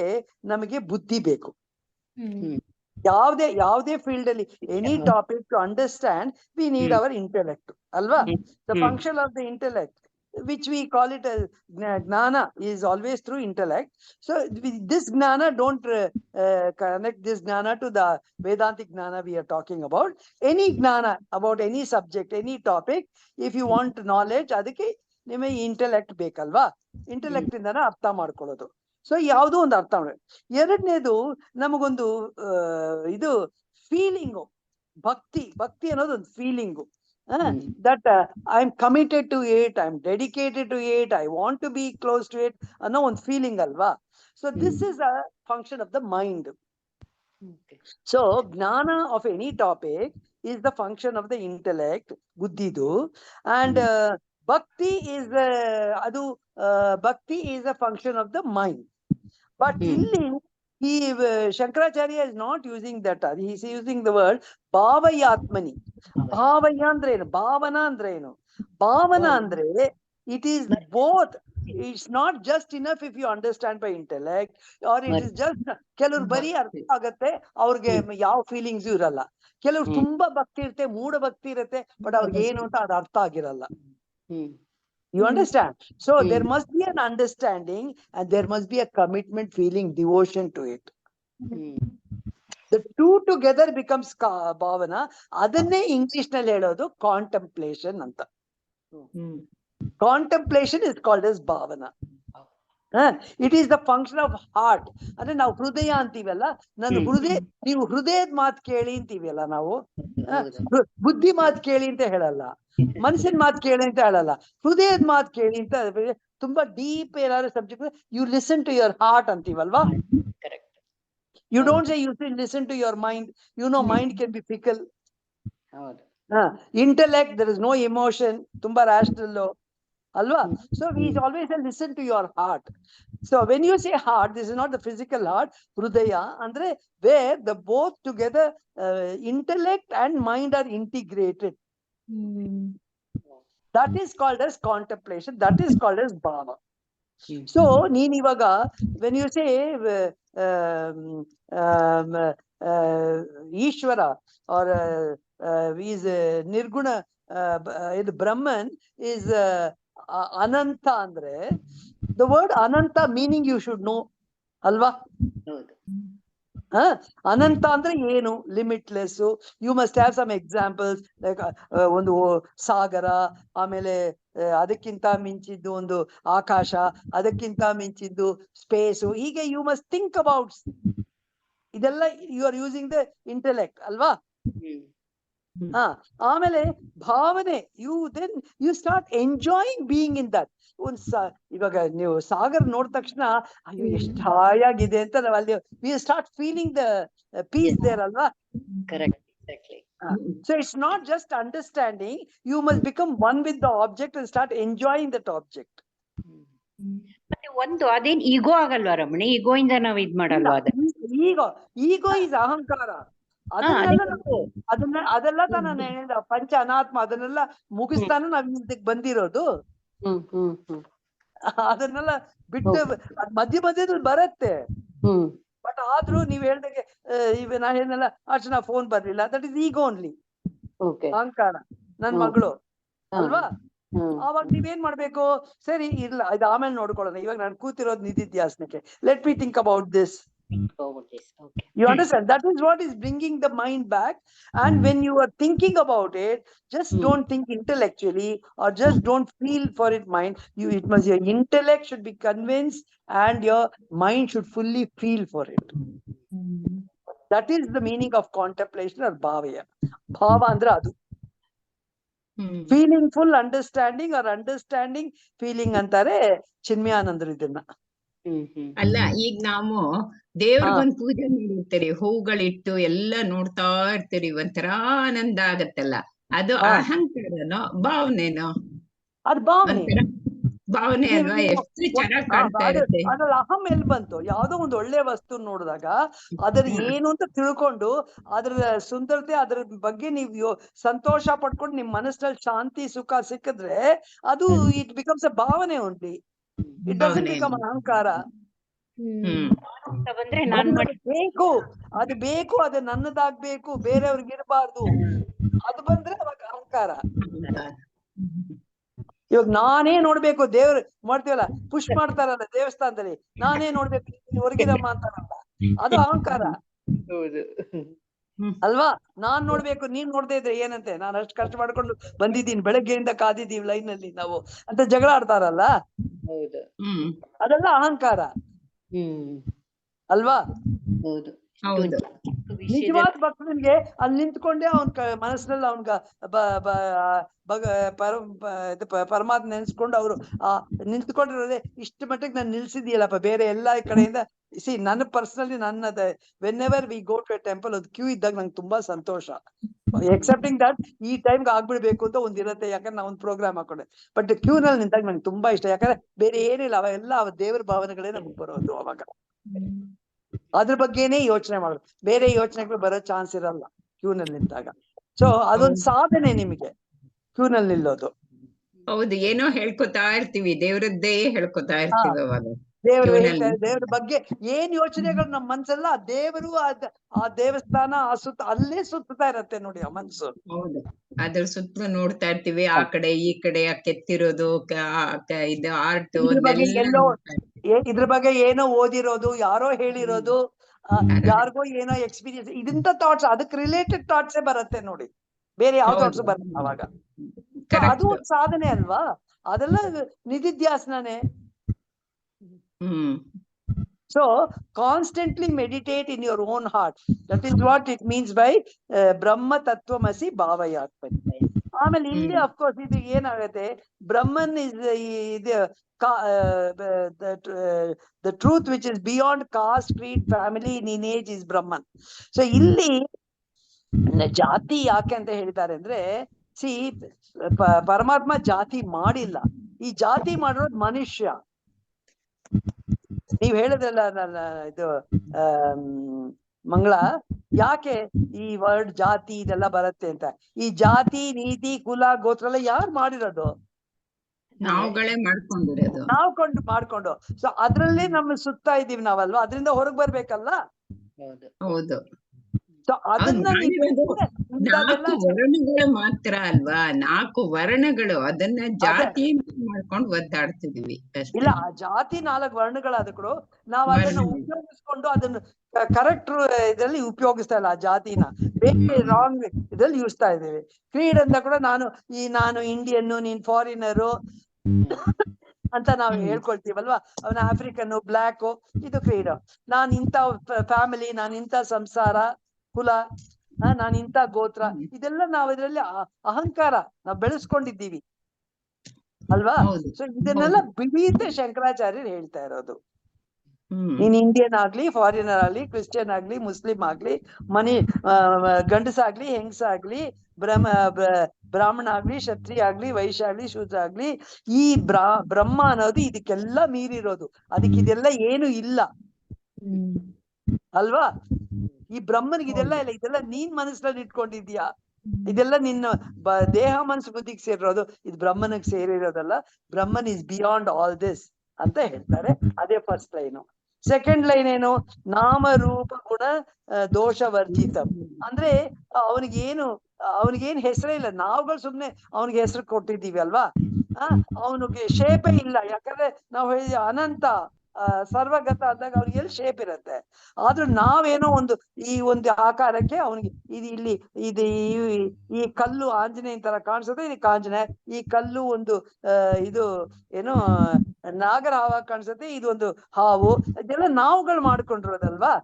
ನಮಗೆ ಬುದ್ಧಿ ಬೇಕು. ಯಾವುದೇ ಫೀಲ್ಡ್ ಅಲ್ಲಿ any topic to understand we need our intellect ಅಲ್ವಾ. The function of the intellect which we call it as gnana is always through intellect. So this gnana don't connect this gnana to the Vedantic gnana we are talking about. Any gnana about any subject, any topic, if you want knowledge, ಅದಕ್ಕೆ ನಿಮಗೆ intellect ಬೇಕಲ್ವಾ, intellect ಇಂದಾನ ಅರ್ಥ ಮಾಡ್ಕೊಳ್ಳೋದು. So ಯಾವುದೋ ಒಂದು ಅರ್ಥ ಮಾಡಿ. ಎರಡನೇದು ನಮಗೊಂದು ಇದು ಫೀಲಿಂಗು, ಭಕ್ತಿ ಅನ್ನೋದು ಒಂದು feeling. That I'm committed to it, I'm dedicated to it, I want to be close to it ಅನ್ನೋ ಒಂದು ಫೀಲಿಂಗ್ ಅಲ್ವಾ. So this is a function of the mind. So ಜ್ಞಾನ of any topic is the function of the intellect, ಬುದ್ಧಿದು. And bhakti is bhakti is a function of the mind. But ಇಲ್ಲಿ Shankaracharya is not using that. He is using the word bhavayatmani. ಭಾವಯ ಅಂದ್ರೆ ಏನು, ಭಾವನಾ ಅಂದ್ರೆ ಏನು? ಭಾವನಾ ಅಂದ್ರೆ it is both. It's not just enough if you understand by intellect, or it is just ಕೆಲವ್ರು ಬರೀ ಅರ್ಥ ಆಗತ್ತೆ, ಅವ್ರಿಗೆ ಯಾವ ಫೀಲಿಂಗ್ಸ್ ಇರಲ್ಲ. ಕೆಲವ್ರು ತುಂಬಾ ಭಕ್ತಿ ಇರುತ್ತೆ, ಮೂಢ ಭಕ್ತಿ ಇರುತ್ತೆ, ಬಟ್ ಅವ್ರಿಗೆ ಏನು ಅಂತ ಅದು ಅರ್ಥ ಆಗಿರಲ್ಲ. You understand? So there must be an understanding and there must be a commitment, feeling, devotion to it. The two together becomes bhavana. Adanne English nalli helodu contemplation anta. Contemplation is called as bhavana. It is the function of heart. ಅಂದ್ರೆ ನಾವು ಹೃದಯ ಅಂತೀವಲ್ಲ, ನನ್ನ ಹೃದಯ, ನೀವು ಹೃದಯದ ಮಾತು ಕೇಳಿ ಅಂತೀವಲ್ಲ ನಾವು, ಬುದ್ಧಿ ಮಾತು ಕೇಳಿ ಅಂತ ಹೇಳಲ್ಲ, ಮನಸ್ಸಿನ ಮಾತು ಕೇಳಿ ಅಂತ ಹೇಳಲ್ಲ, ಹೃದಯದ ಮಾತು ಕೇಳಿ ಅಂತ. ತುಂಬಾ ಡೀಪ್ ಏನಾದ್ರು subject, you listen to your heart ಅಂತೀವಲ್ವಾ. You don't say you listen to your mind. You know mind can be fickle. Intellect, there is no emotion, tumba rational alva. So we always say listen to your heart. So when you say heart, this is not the physical heart, hrudaya andre, where the both together intellect and mind are integrated. That is called as contemplation, that is called as bhava. So ನೀನ್ ಇವಾಗ when you say Ishwara or is ನಿರ್ಗುಣ, ಇದು ಬ್ರಹ್ಮನ್ is ಅನಂತ ಅಂದ್ರೆ, the word ananta meaning you should know ಅಲ್ವಾ. ಅನಂತ ಅಂದ್ರೆ ಏನು? Limitless. You must have some examples, like ಒಂದು ಸಾಗರ, ಆಮೇಲೆ ಅದಕ್ಕಿಂತ ಮಿಂಚಿದ್ದು ಒಂದು ಆಕಾಶ, ಅದಕ್ಕಿಂತ ಮಿಂಚಿದ್ದು ಸ್ಪೇಸು, ಹೀಗೆ ಯು ಮಸ್ಟ್ ಥಿಂಕ್ ಅಬೌಟ್ ಇದೆಲ್ಲ. You are using the intellect ಅಲ್ವಾ. ಆಮೇಲೆ ಭಾವನೆ, you start enjoying being in that. ಇವಾಗ ನೀವು ಸಾಗರ್ ನೋಡಿದ ತಕ್ಷಣ ಅಯ್ಯೋ ಎಷ್ಟು ಹಾಯಾಗಿದೆ ಅಂತ ನಾವು ಅಲ್ಲಿ we start feeling the peace there ಅಲ್ವಾ. Correct, exactly. So it's not just understanding, you must become one with the object and start enjoying that object. ಮತ್ತೆ ಒಂದು ಅದೇನ್ ಈಗೋ ಆಗಲ್ವಾ ರಮಣಿ? ಈಗೋ ಇಂದ ನಾವ್ ಇದ್ ಮಾಡಲ್ವಾ? ಈಗೋ ಇಸ್ ಅಹಂಕಾರ. ಅದೆಲ್ಲ ತಾನ ಹೇಳಿದ ಪಂಚ ಅನಾತ್ಮ, ಅದನ್ನೆಲ್ಲ ಮುಗಿಸ್ತಾನು ನಾವ್ ಇದಕ್ಕೆ ಬಂದಿರೋದು. ಅದನ್ನೆಲ್ಲ ಬಿಟ್ಟು ಮಧ್ಯ ಮಧ್ಯದಲ್ಲಿ ಬರತ್ತೆ. ಬಟ್ ಆದ್ರೂ ನೀವ್ ಹೇಳ್ದಂಗೆ ನಾ ಹೇಳಿದ್ನಲ್ಲ, ಅರ್ಚನಾ ಫೋನ್ ಬರ್ಲಿಲ್ಲ, ದಟ್ ಇಸ್ ಈಗೋ ಓನ್ಲಿ, ಅಹಂಕಾರ, ನನ್ ಮಗಳು ಅಲ್ವಾ. ಅವಾಗ ನೀವೇನ್ ಮಾಡ್ಬೇಕು? ಸರಿ ಇಲ್ಲ, ಇದು ಆಮೇಲೆ ನೋಡ್ಕೊಳ್ಳೋಣ, ಇವಾಗ ನಾನು ಕೂತಿರೋದು ನಿಧಿಧ್ಯಾಸನಕ್ಕೆ, let me think about this forward this. Okay. You understand? That is what is bringing the mind back. And when you are thinking about it, just don't think intellectually or just don't feel for it mind. Your intellect should be convinced and your mind should fully feel for it. That is the meaning of contemplation or bhavaya. Bhava andre adu. Feeling full understanding or understanding feeling antare ಚಿನ್ಮಯಾನಂದರು ಇದನ್ನ. ಅಲ್ಲ, ಈಗ ನಾವು ದೇವ್ರಿಗೊಂದ್ ಪೂಜೆ ಮಾಡಿರ್ತೀರಿ, ಹೂಗಳಿಟ್ಟು ಎಲ್ಲ ನೋಡ್ತಾ ಇರ್ತೀರಿ, ಒಂಥರ ಆನಂದ ಆಗತ್ತಲ್ಲ, ಅದು ಅಹಂಕಾರನೋ ಭಾವನೆನೋ? ಅದು ಭಾವನೆ, ಭಾವನೆ ಅಲ್ವಾ? ಎಷ್ಟು ಚೆನ್ನಾಗಿ ಕಾಣ್ತಾ ಇರುತ್ತೆ. ಅದ್ರಲ್ಲಿ ಅಹಂ ಎಲ್ಲಿ ಬಂತು? ಯಾವ್ದೋ ಒಂದು ಒಳ್ಳೆ ವಸ್ತು ನೋಡಿದಾಗ ಅದ್ರ ಏನು ಅಂತ ತಿಳ್ಕೊಂಡು ಅದ್ರ ಸುಂದರತೆ, ಅದ್ರ ಬಗ್ಗೆ ನೀವು ಸಂತೋಷ ಪಡ್ಕೊಂಡು ನಿಮ್ ಮನಸ್ಸಲ್ಲಿ ಶಾಂತಿ ಸುಖ ಸಿಕ್ಕಿದ್ರೆ ಅದು ಇಟ್ ಬಿಕಮ್ಸ್ ಅ ಭಾವನೆ ಓನ್ಲಿ. ಇಟ್ ಡಸಂಟ್ ಬಿಕಮ್ ಅಹಂಕಾರ. ಬೇಕು, ಅದು ಬೇಕು, ಅದು ನನ್ನದಾಗ್ಬೇಕು, ಬೇರೆಯವ್ರಿಗೆ ಇರಬಾರ್ದು, ಅದು ಬಂದ್ರೆ ಅವಾಗ ಅಹಂಕಾರ. ಇವಾಗ ನಾನೇ ನೋಡ್ಬೇಕು, ದೇವ್ರು ಮಾಡ್ತೀವಲ್ಲ, ಪುಷ್ ಮಾಡ್ತಾರಲ್ಲ ದೇವಸ್ಥಾನದಲ್ಲಿ, ನಾನೇ ನೋಡ್ಬೇಕು ಹೊರಗಿರಮ್ಮ ಅಂತಾರಲ್ಲ, ಅದು ಅಹಂಕಾರ ಅಲ್ವಾ? ನಾನ್ ನೋಡ್ಬೇಕು, ನೀನ್ ನೋಡ್ದೇ ಇದ್ರೆ ಏನಂತೆ, ನಾನು ಅಷ್ಟು ಕಷ್ಟ ಮಾಡ್ಕೊಂಡು ಬಂದಿದ್ದೀನಿ, ಬೆಳಗ್ಗೆಯಿಂದ ಕಾದಿದ್ದೀವಿ ಲೈನ್ ಅಲ್ಲಿ ನಾವು ಅಂತ ಜಗಳ ಆಡ್ತಾರಲ್ಲ, ಅದೆಲ್ಲ ಅಹಂಕಾರ ಅಲ್ವಾ? ನಿಜವಾದ ಭಕ್ತನಿಗೆ ಅಲ್ಲಿ ನಿಂತ್ಕೊಂಡೆ ಅವನ್ ಮನಸ್ಸಿನಲ್ಲಿ ಅವನ್ಗ ಪರಮಾತ್ಮ ನೆನ್ಸ್ಕೊಂಡು ಅವ್ರು ನಿಂತ್ಕೊಂಡಿರೋದೇ ಇಷ್ಟು ಮಟ್ಟಿಗೆ ನಾನು ನಿಲ್ಸಿದೀಯಲ್ಲಪ್ಪ, ಬೇರೆ ಎಲ್ಲಾ ಕಡೆಯಿಂದ ನನ್ನ personally whenever we go to a temple, ಅದು ಕ್ಯೂ ಇದ್ದಾಗ ನಂಗೆ ತುಂಬಾ ಸಂತೋಷ. ಎಕ್ಸೆಪ್ಟಿಂಗ್ ದಟ್ ಈ ಟೈಮ್ಗೆ ಆಗ್ಬಿಡ್ಬೇಕು ಅಂತ ಒಂದಿರತ್ತೆ, ಯಾಕಂದ್ರೆ ನಾವು ಒಂದು ಪ್ರೋಗ್ರಾಮ್ ಹಾಕೊಂಡೆ. ಬಟ್ ಕ್ಯೂ ನಲ್ಲಿ ನಿಂತಾಗ ನಂಗೆ ತುಂಬಾ ಇಷ್ಟ, ಯಾಕಂದ್ರೆ ಬೇರೆ ಏನಿಲ್ಲ, ಅವೆಲ್ಲ ದೇವರ ಭಾವನೆಗಳೇ ನಮ್ಗೆ ಬರೋದು. ಅವಾಗ ಅದ್ರ ಬಗ್ಗೆನೇ ಯೋಚನೆ ಮಾಡೋದು, ಬೇರೆ ಯೋಚನೆಗಳು ಬರೋ ಚಾನ್ಸ್ ಇರಲ್ಲ ಕ್ಯೂನಲ್ಲಿ ನಿಂತಾಗ. ಸೊ ಅದೊಂದು ಸಾಧನೆ ನಿಮಗೆ ಕ್ಯೂನಲ್ಲಿ ನಿಲ್ಲೋದು. ಹೌದು, ಏನೋ ಹೇಳ್ಕೊತಾ ಇರ್ತೀವಿ, ದೇವ್ರದ್ದೇ ಹೇಳ್ಕೊತಾ ಇರ್ತೀವಿ ಅವಾಗ. ದೇವ್ರ ಬಗ್ಗೆ ಏನ್ ಯೋಚನೆಗಳು ನಮ್ ಮನ್ಸಲ್ಲ, ದೇವರು ಆ ದೇವಸ್ಥಾನ ಅಲ್ಲೇ ಸುತ್ತಾ ಇರತ್ತೆ ನೋಡಿ ಆ ಮನ್ಸು. ಹೌದು, ಅದ್ರ ಸುತ್ತಲೂ ನೋಡ್ತಾ ಇರ್ತೀವಿ, ಆ ಕಡೆ ಈ ಕಡೆ ಕೆತ್ತಿರೋದು, ಇದು ಆರ್ಟ್, ಇದ್ರ ಬಗ್ಗೆ ಏನೋ ಓದಿರೋದು, ಯಾರೋ ಹೇಳಿರೋದು, ಯಾರಿಗೋ ಏನೋ ಎಕ್ಸ್ಪೀರಿಯನ್ಸ್, ಇದಂತ ಥಾಟ್ಸ್, ಅದಕ್ಕೆ ರಿಲೇಟೆಡ್ ಥಾಟ್ಸೇ ಬರುತ್ತೆ ನೋಡಿ, ಬೇರೆ ಯಾವ ಥಾಟ್ಸ್ ಬರುತ್ತೆ ಅವಾಗ. ಅದು ಒಂದು ಸಾಧನೆ ಅಲ್ವಾ? ಅದೆಲ್ಲ ನಿಧಿಧ್ಯಾಸನೇ. So constantly meditate in your own heart. That is what it means by Brahma Tattvamasi Bhavayatmani. ಆಮೇಲೆ ಇಲ್ಲಿ of course ಇದು ಏನಾಗುತ್ತೆ, ಬ್ರಹ್ಮನ್ is the truth which is beyond caste, creed, family, lineage is Brahman. So ಇಲ್ಲಿ ಜಾತಿ ಯಾಕೆ ಅಂತ ಹೇಳ್ತಾರೆ ಅಂದ್ರೆ, ಪರಮಾತ್ಮ ಜಾತಿ ಮಾಡಿಲ್ಲ, ಈ ಜಾತಿ ಮಾಡಿರೋದು ಮನುಷ್ಯ. ನೀವ್ ಹೇಳಿದ್ರಲ್ಲ ಇದು ಮಂಗಳ, ಯಾಕೆ ಈ ವರ್ಡ್ ಜಾತಿ ಇದೆಲ್ಲ ಬರುತ್ತೆ ಅಂತ. ಈ ಜಾತಿ ನೀತಿ ಕುಲ ಗೋತ್ರ ಎಲ್ಲ ಯಾರು ಮಾಡಿರೋದು? ನಾವುಗಳೇ ಮಾಡ್ಕೊಂಡು. ಸೊ ಅದ್ರಲ್ಲೇ ನಮ್ಮ ಸುತ್ತಾ ಇದೀವಿ ನಾವಲ್ವಾ, ಅದರಿಂದ ಹೊರಗ್ ಬರ್ಬೇಕಲ್ಲ. ಹೌದು. ಸೊ ಅದನ್ನ ವರ್ಣಗಳು ಮಾತ್ರ ಅಲ್ವಾ, 4 ವರ್ಣಗಳು, ಅದನ್ನ ಜಾತಿ ಮಾಡ್ಕೊಂಡು ಒದ್ದಾಡ್ತಿದೀವಿ. ಇಲ್ಲ, ಆ ಜಾತಿ 4 ವರ್ಣಗಳಾದ್ರು ನಾವ್ ಅದನ್ನ ಉಪಯೋಗಿಸ್ಕೊಂಡು ಅದನ್ನ ಕರೆಕ್ಟ್ ಇದ್ರಲ್ಲಿ ಉಪಯೋಗಿಸ್ತಾ ಇಲ್ಲ. ಆ ಜಾತಿನ ಬೇರೆ ರಾಂಗ್ ಇದ್ರಲ್ಲಿ ಯೂಸ್ತಾ ಇದ್ದೀವಿ. ಕ್ರೀಡ್ ಅಂತ ಕೂಡ ನಾನು ಇಂಡಿಯನ್, ನೀನ್ ಫಾರಿನರು ಅಂತ ನಾವು ಹೇಳ್ಕೊಳ್ತೀವಲ್ವಾ. ಅವನ ಆಫ್ರಿಕನ್, ಬ್ಲ್ಯಾಕ್, ಇದು ಕ್ರೀಡ್. ನಾನ್ ಇಂಥ ಫ್ಯಾಮಿಲಿ, ನಾನ್ ಇಂಥ ಸಂಸಾರ, ಕುಲ, ನಾನ್ ಇಂಥ ಗೋತ್ರ, ಇದೆಲ್ಲ ನಾವ್ ಇದ್ರಲ್ಲಿ ಅಹಂಕಾರ ನಾವ್ ಬೆಳೆಸ್ಕೊಂಡಿದ್ದೀವಿ ಅಲ್ವಾ. ಸೊ ಇದನ್ನೆಲ್ಲ ಬಿಡೀತೆ ಶಂಕರಾಚಾರ್ಯರು ಹೇಳ್ತಾ ಇರೋದು. ನೀನ್ ಇಂಡಿಯನ್ ಆಗ್ಲಿ, ಫಾರಿನರ್ ಆಗ್ಲಿ, ಕ್ರಿಶ್ಚಿಯನ್ ಆಗ್ಲಿ, ಮುಸ್ಲಿಂ ಆಗ್ಲಿ, ಗಂಡಸಾಗ್ಲಿ, ಹೆಂಗಸಾಗ್ಲಿ, ಬ್ರಾಹ್ಮಣ ಆಗ್ಲಿ, ಕ್ಷತ್ರಿಯ ಆಗ್ಲಿ, ವೈಶ್ಯ ಆಗ್ಲಿ, ಶೂದ್ರ ಆಗ್ಲಿ, ಈ ಬ್ರಹ್ಮ ಅನ್ನೋದು ಇದಕ್ಕೆಲ್ಲ ಮೀರಿರೋದು. ಅದಕ್ಕೆ ಇದೆಲ್ಲ ಏನು ಇಲ್ಲ ಅಲ್ವಾ. ಈ ಬ್ರಹ್ಮನಿಗೆ ಇದೆಲ್ಲ ಇಲ್ಲ, ಇದೆಲ್ಲ ನೀನ್ ಮನಸ್ಸಲ್ಲಿ ಇಟ್ಕೊಂಡಿದ್ಯಾ, ಇದೆಲ್ಲ ನಿನ್ನ ದೇಹ ಮನಸ್ಸು ಬುದ್ಧಿಗೆ ಸೇರಿರೋದು, ಇದು ಬ್ರಹ್ಮನಿಗೆ ಸೇರಿರೋದಲ್ಲ. ಬ್ರಹ್ಮನ್ ಇಸ್ ಬಿಯಾಂಡ್ ಆಲ್ ದಿಸ್ ಅಂತ ಹೇಳ್ತಾರೆ. ಅದೇ ಫಸ್ಟ್ ಲೈನು. ಸೆಕೆಂಡ್ ಲೈನ್ ಏನು? ನಾಮರೂಪ ಗುಣ ದೋಷ ವರ್ಜಿತ. ಅಂದ್ರೆ ಅವನಿಗೇನು ಹೆಸರೇ ಇಲ್ಲ, ನಾವುಗಳು ಸುಮ್ನೆ ಅವನಿಗೆ ಹೆಸರು ಕೊಟ್ಟಿದ್ದೀವಿ ಅಲ್ವಾ. ಅವನಿಗೆ ಶೇಪೇ ಇಲ್ಲ, ಯಾಕಂದ್ರೆ ನಾವು ಹೇಳಿದ್ವಿ ಅನಂತ, ಸರ್ವಗತ ಅಂದಾಗ ಅವ್ರಿಗೆ ಎಲ್ಲಿ ಶೇಪ್ ಇರುತ್ತೆ. ಆದ್ರೂ ನಾವೇನೋ ಈ ಒಂದು ಆಕಾರಕ್ಕೆ ಅವನಿಗೆ ಇದು ಈ ಕಲ್ಲು ಆಂಜನೇಯನ್ ತರ ಕಾಣಿಸುತ್ತೆ, ಇದಕ್ಕೆ ಆಂಜನೇಯ. ಈ ಕಲ್ಲು ಇದು ಏನೋ ನಾಗರ ಹಾವ ಕಾಣಿಸುತ್ತೆ, ಇದು ಒಂದು ಹಾವು. ಇದೆಲ್ಲ ನಾವುಗಳು ಮಾಡ್ಕೊಂಡಿರೋದಲ್ವಾ.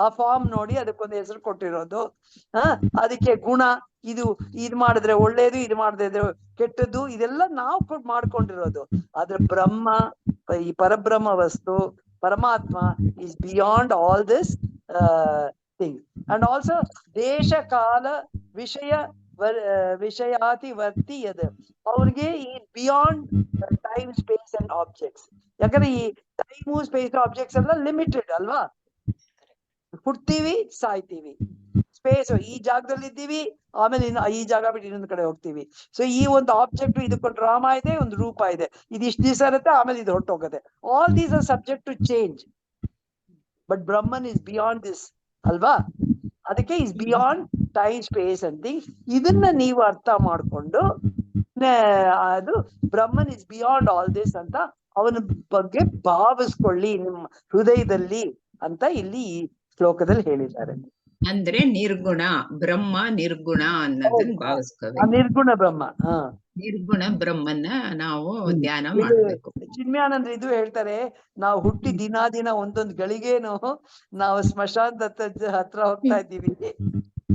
ಆ ಫಾರ್ಮ್ ನೋಡಿ ಅದಕ್ಕೊಂದು ಹೆಸರು ಕೊಟ್ಟಿರೋದು. ಅದಕ್ಕೆ ಗುಣ, ಇದು ಮಾಡಿದ್ರೆ ಒಳ್ಳೇದು, ಇದು ಮಾಡಿದ್ರೆ ಕೆಟ್ಟದ್ದು, ಇದೆಲ್ಲ ನಾವು ಮಾಡ್ಕೊಂಡಿರೋದು. ಆದ್ರೆ ಬ್ರಹ್ಮ, ಈ ಪರಬ್ರಹ್ಮ ವಸ್ತು ಪರಮಾತ್ಮ is beyond all this thing. And also ದೇಶ ಕಾಲ ವಿಷಯಾತಿ ವರ್ತಿ ಯದ್, ಅವ್ರಿಗೆ ಈ beyond time space and objects. ಯಾಕಂದ್ರೆ ಈ ಟೈಮು ಸ್ಪೇಸ್ ಆಬ್ಜೆಕ್ಟ್ಸ್ ಎಲ್ಲ ಲಿಮಿಟೆಡ್ ಅಲ್ವಾ. ಹುಡ್ತೀವಿ, ಸಾಯ್ತೀವಿ, ಸ್ಪೇಸ್ ಈ ಜಾಗದಲ್ಲಿ ಇದ್ದೀವಿ, ಆಮೇಲೆ ಈ ಜಾಗ ಬಿಟ್ಟು ಇನ್ನೊಂದು ಕಡೆ ಹೋಗ್ತೀವಿ. ಸೊ ಈ ಒಂದು ಆಬ್ಜೆಕ್ಟ್, ಇದಕ್ಕೊಂದು ಡ್ರಾಮ ಇದೆ, ಒಂದು ರೂಪ ಇದೆ, ಇದು ಇಷ್ಟು ದಿವಸ ಇರುತ್ತೆ, ಆಮೇಲೆ ಇದು ಹೊರಟೋಗುತ್ತೆ. All these are subject to change. But Brahman is beyond this ಅಲ್ವಾ. ಅದಕ್ಕೆ is beyond time space and things. ಇದನ್ನ ನೀವು ಅರ್ಥ ಮಾಡ್ಕೊಂಡು ಅದು ಬ್ರಹ್ಮನ್ ಇಸ್ ಬಿಯಾಂಡ್ ಆಲ್ ದಿಸ್ ಅಂತ ಅವನ ಬಗ್ಗೆ ಭಾವಿಸ್ಕೊಳ್ಳಿ ನಿಮ್ಮ ಹೃದಯದಲ್ಲಿ ಅಂತ ಇಲ್ಲಿ ಈ ಶ್ಲೋಕದಲ್ಲಿ ಹೇಳಿದ್ದಾರೆ. ಅಂದ್ರೆ ನಿರ್ಗುಣ ಬ್ರಹ್ಮ, ನಿರ್ಗುಣ ಅನ್ನೋದನ್ನ ಭಾವಿಸ್ಕೋಬೇಕು. ನಿರ್ಗುಣ ಬ್ರಹ್ಮ, ನಿರ್ಗುಣ ಬ್ರಹ್ಮನ್ನ ನಾವು ಧ್ಯಾನ ಮಾಡ್ಬೇಕು. ಚಿನ್ಮಯಾನಂದ್ರ ಇದು ಹೇಳ್ತಾರೆ, ನಾವು ಹುಟ್ಟಿ ದಿನ ಒಂದೊಂದು ಗಳಿಗೇನು ನಾವು ಸ್ಮಶಾನದ ಹತ್ರ ಹೋಗ್ತಾ ಇದ್ದೀವಿ.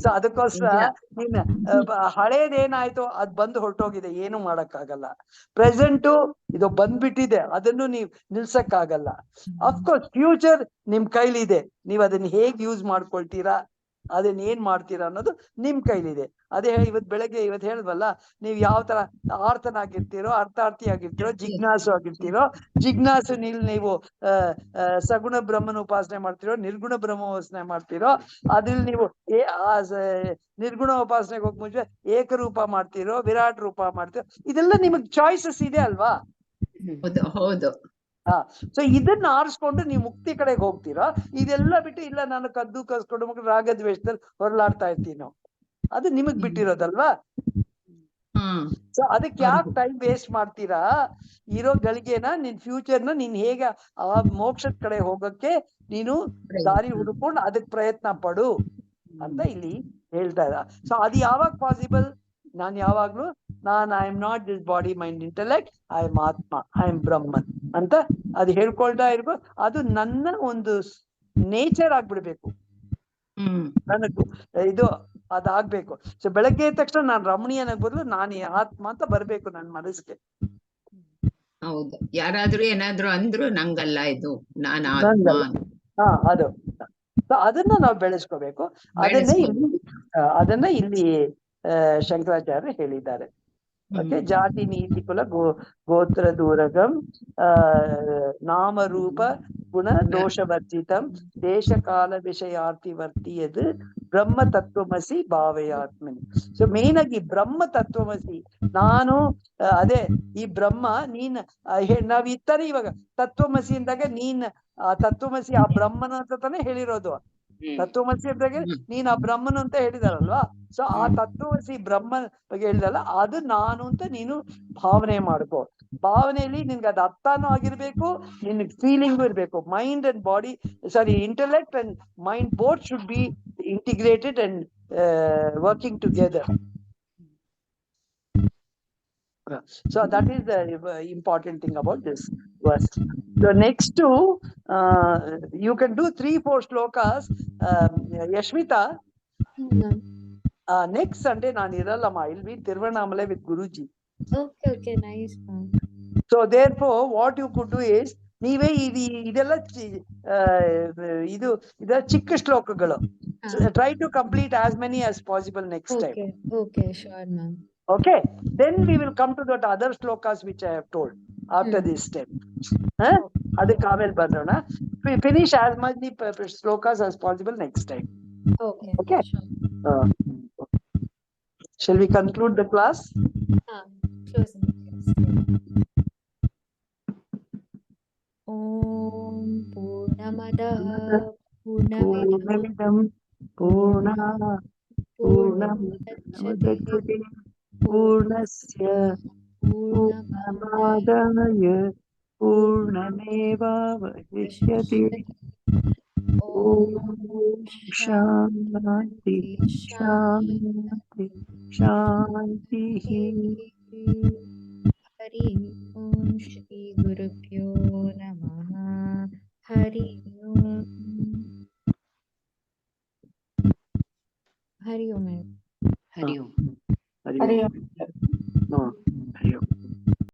ಸೊ ಅದಕ್ಕೋಸ್ಕರ ನೀನ್ ಹಳೇದೇನಾಯ್ತು ಅದ್ ಬಂದು ಹೊರಟೋಗಿದೆ, ಏನು ಮಾಡಕ್ಕಾಗಲ್ಲ. ಪ್ರೆಸೆಂಟು ಇದು ಬಂದ್ಬಿಟ್ಟಿದೆ, ಅದನ್ನು ನೀವ್ ನಿಲ್ಸಕ್ಕಾಗಲ್ಲ. ಅಫ್ಕೋರ್ಸ್ ಫ್ಯೂಚರ್ ನಿಮ್ ಕೈಲಿದೆ, ನೀವ್ ಅದನ್ನ ಹೇಗ್ ಯೂಸ್ ಮಾಡ್ಕೊಳ್ತೀರಾ, ಅದನ್ನ ಏನ್ ಮಾಡ್ತೀರಾ ಅನ್ನೋದು ನಿಮ್ ಕೈಲಿದೆ. ಅದೇ ಇವತ್ತು ಹೇಳಿದ್ವಲ್ಲ, ನೀವ್ ಯಾವ ತರ ಆರ್ತನಾಗಿರ್ತೀರೋ, ಅರ್ಥಾರ್ಥಿ ಆಗಿರ್ತೀರೋ, ಜಿಜ್ಞಾಸು ಆಗಿರ್ತೀರೋ. ಜಿಜ್ಞಾಸು ನೀವು ಸಗುಣ ಬ್ರಹ್ಮನ ಉಪಾಸನೆ ಮಾಡ್ತಿರೋ, ನಿರ್ಗುಣ ಬ್ರಹ್ಮ ಉಪಾಸನೆ ಮಾಡ್ತಿರೋ, ಅದ್ರಲ್ಲಿ ನೀವು ನಿರ್ಗುಣ ಉಪಾಸನೆಗೆ ಹೋಗ್ ಮುಂಚೆ ಏಕರೂಪ ಮಾಡ್ತಿರೋ, ವಿರಾಟ್ ರೂಪ ಮಾಡ್ತಿರೋ, ಇದೆಲ್ಲ ನಿಮಗ್ ಚಾಯ್ಸಸ್ ಇದೆ ಅಲ್ವಾ. ಹೌದು. ಸೊ ಇದನ್ನ ಆರಿಸ್ಕೊಂಡು ನೀವು ಮುಕ್ತಿ ಕಡೆಗೆ ಹೋಗ್ತೀರಾ. ಇದೆಲ್ಲ ಬಿಟ್ಟು ಇಲ್ಲ ನಾನು ಕದ್ದು ಕಸ್ಕೊಂಡು ಮಕ್ಕಳು ರಾಗದ್ವೇಷದಲ್ಲಿ ಹೊರಲಾಡ್ತಾ ಇರ್ತೀವಿ ನಾವು, ಅದು ನಿಮಗ್ ಬಿಟ್ಟಿರೋದಲ್ವಾ. ಸೊ ಅದಕ್ಕೆ ಯಾಕೆ ಟೈಮ್ ವೇಸ್ಟ್ ಮಾಡ್ತೀರಾ? ಇರೋ ಗಳಿಗೆನ ನಿನ್ ಫ್ಯೂಚರ್ನ ನೀನ್ ಹೇಗೆ ಆ ಮೋಕ್ಷದ ಕಡೆ ಹೋಗಕ್ಕೆ ನೀನು ದಾರಿ ಹುಡುಕೊಂಡು ಅದಕ್ ಪ್ರಯತ್ನ ಪಡು ಅಂತ ಇಲ್ಲಿ ಹೇಳ್ತಾ ಇದ್ದ. ಸೊ ಅದು ಯಾವಾಗ ಪಾಸಿಬಲ್? ನಾನ್ ಯಾವಾಗ್ಲೂ I am not this body mind intellect, I am ಆತ್ಮ, ಐ ಆಮ್ ಬ್ರಹ್ಮನ್ ಅಂತ ಅದು ಹೇಳ್ಕೊಳ್ತಾ ಇರ್ಬೇಕು. ಅದು ನನ್ನ ಒಂದು ನೇಚರ್ ಆಗ್ಬಿಡ್ಬೇಕು, ನನಗೂ ಇದು ಅದಾಗ್ಬೇಕು. ಸೊ ಬೆಳಗ್ಗೆ ಎದ್ದ ತಕ್ಷಣ ನಾನ್ ರಮಣೀಯನಾಗ ಬದಲು ನಾನು ಆತ್ಮ ಅಂತ ಬರ್ಬೇಕು ನನ್ನ ಮನಸ್ಸಿಗೆ. ಹೌದು, ಯಾರಾದ್ರೂ ಏನಾದ್ರು ಅಂದ್ರು ನಂಗಲ್ಲ, ಇದು ನಾನು ಆತ್ಮ. ಅದು ಅದನ್ನ ನಾವು ಬೆಳೆಸ್ಕೋಬೇಕು. ಅದನ್ನ ಇಲ್ಲಿ ಶಂಕರಾಚಾರ್ಯ ಹೇಳಿದ್ದಾರೆ. ಓಕೆ, ಜಾತಿ ನೀತಿ ಕುಲ ಗೋತ್ರ ದೂರಗಂ ನಾಮರೂಪ ಗುಣ ದೋಷವರ್ಜಿತಂ ದೇಶ ಕಾಲ ವಿಷಯಾರ್ಥಿ ವರ್ತಿಯದು ಬ್ರಹ್ಮ ತತ್ವಮಸಿ ಭಾವಯಾತ್ಮನಿ. ಸೊ ಮೇನ್ ಆಗಿ ಬ್ರಹ್ಮ ತತ್ವಮಸಿ, ನಾನು ಅದೇ ಈ ಬ್ರಹ್ಮ ನೀನ್ ನಾವ್ ಇತ್ತಾನೆ ಇವಾಗ ತತ್ವಮಸಿ ಅಂದಾಗ ನೀನ್ ಆ ತತ್ವಮಸಿ ಆ ಬ್ರಹ್ಮನ ಅಂತ ತಾನೇ ಹೇಳಿರೋದು. ತತ್ವಮಸಿ ಅಂದಾಗ ನೀನ್ ಆ ಬ್ರಹ್ಮನು ಅಂತ ಹೇಳಿದಾರಲ್ವಾ. ಸೊ ಆ ತತ್ವಮಸಿ ಬ್ರಹ್ಮನ ಬಗ್ಗೆ ಹೇಳಿದಲ್ಲ, ಅದು ನಾನು ಅಂತ ನೀನು ಭಾವನೆ ಮಾಡ್ಕೋ. ಭಾವನೆಯಲ್ಲಿ ನಿನ್ಗೆ ಅದು ಅರ್ಥನೂ ಆಗಿರ್ಬೇಕು, ನಿನ್ಗೆ ಫೀಲಿಂಗು ಇರ್ಬೇಕು. Mind and body, sorry, intellect and mind both should be integrated and working together. So that is the important thing about this verse. So next you can do 3-4 shlokas. Yashmita, next Sunday naan irallama, I'll be Tiruvannamalai with Guruji. Okay, nice. So therefore what you could do is, ನೀವೇ ಇದೆಲ್ಲ ಇದು ಚಿಕ್ಕ ಶ್ಲೋಕಗಳು. Try to complete as many as possible next time. Okay, sure ma'am. Okay, then we will come to that other shlokas which I have told after this step. ಅದಕ್ಕೆ ಆಮೇಲೆ ಬರೋಣ. Finish as many shlokas as possible next time. Okay. Sure. Shall we conclude the class? Close. Om Purnamadah Purnamidam Purnamudachyate Purnasya Purnamadaya पूर्णमेवावशिष्यते। ॐ शान्ति शान्ति शान्तिः। हरि ओम श्री गुरुभ्यो नमः। हरि ओम। हरि ओम। हरि ओम्। हरि ओम्।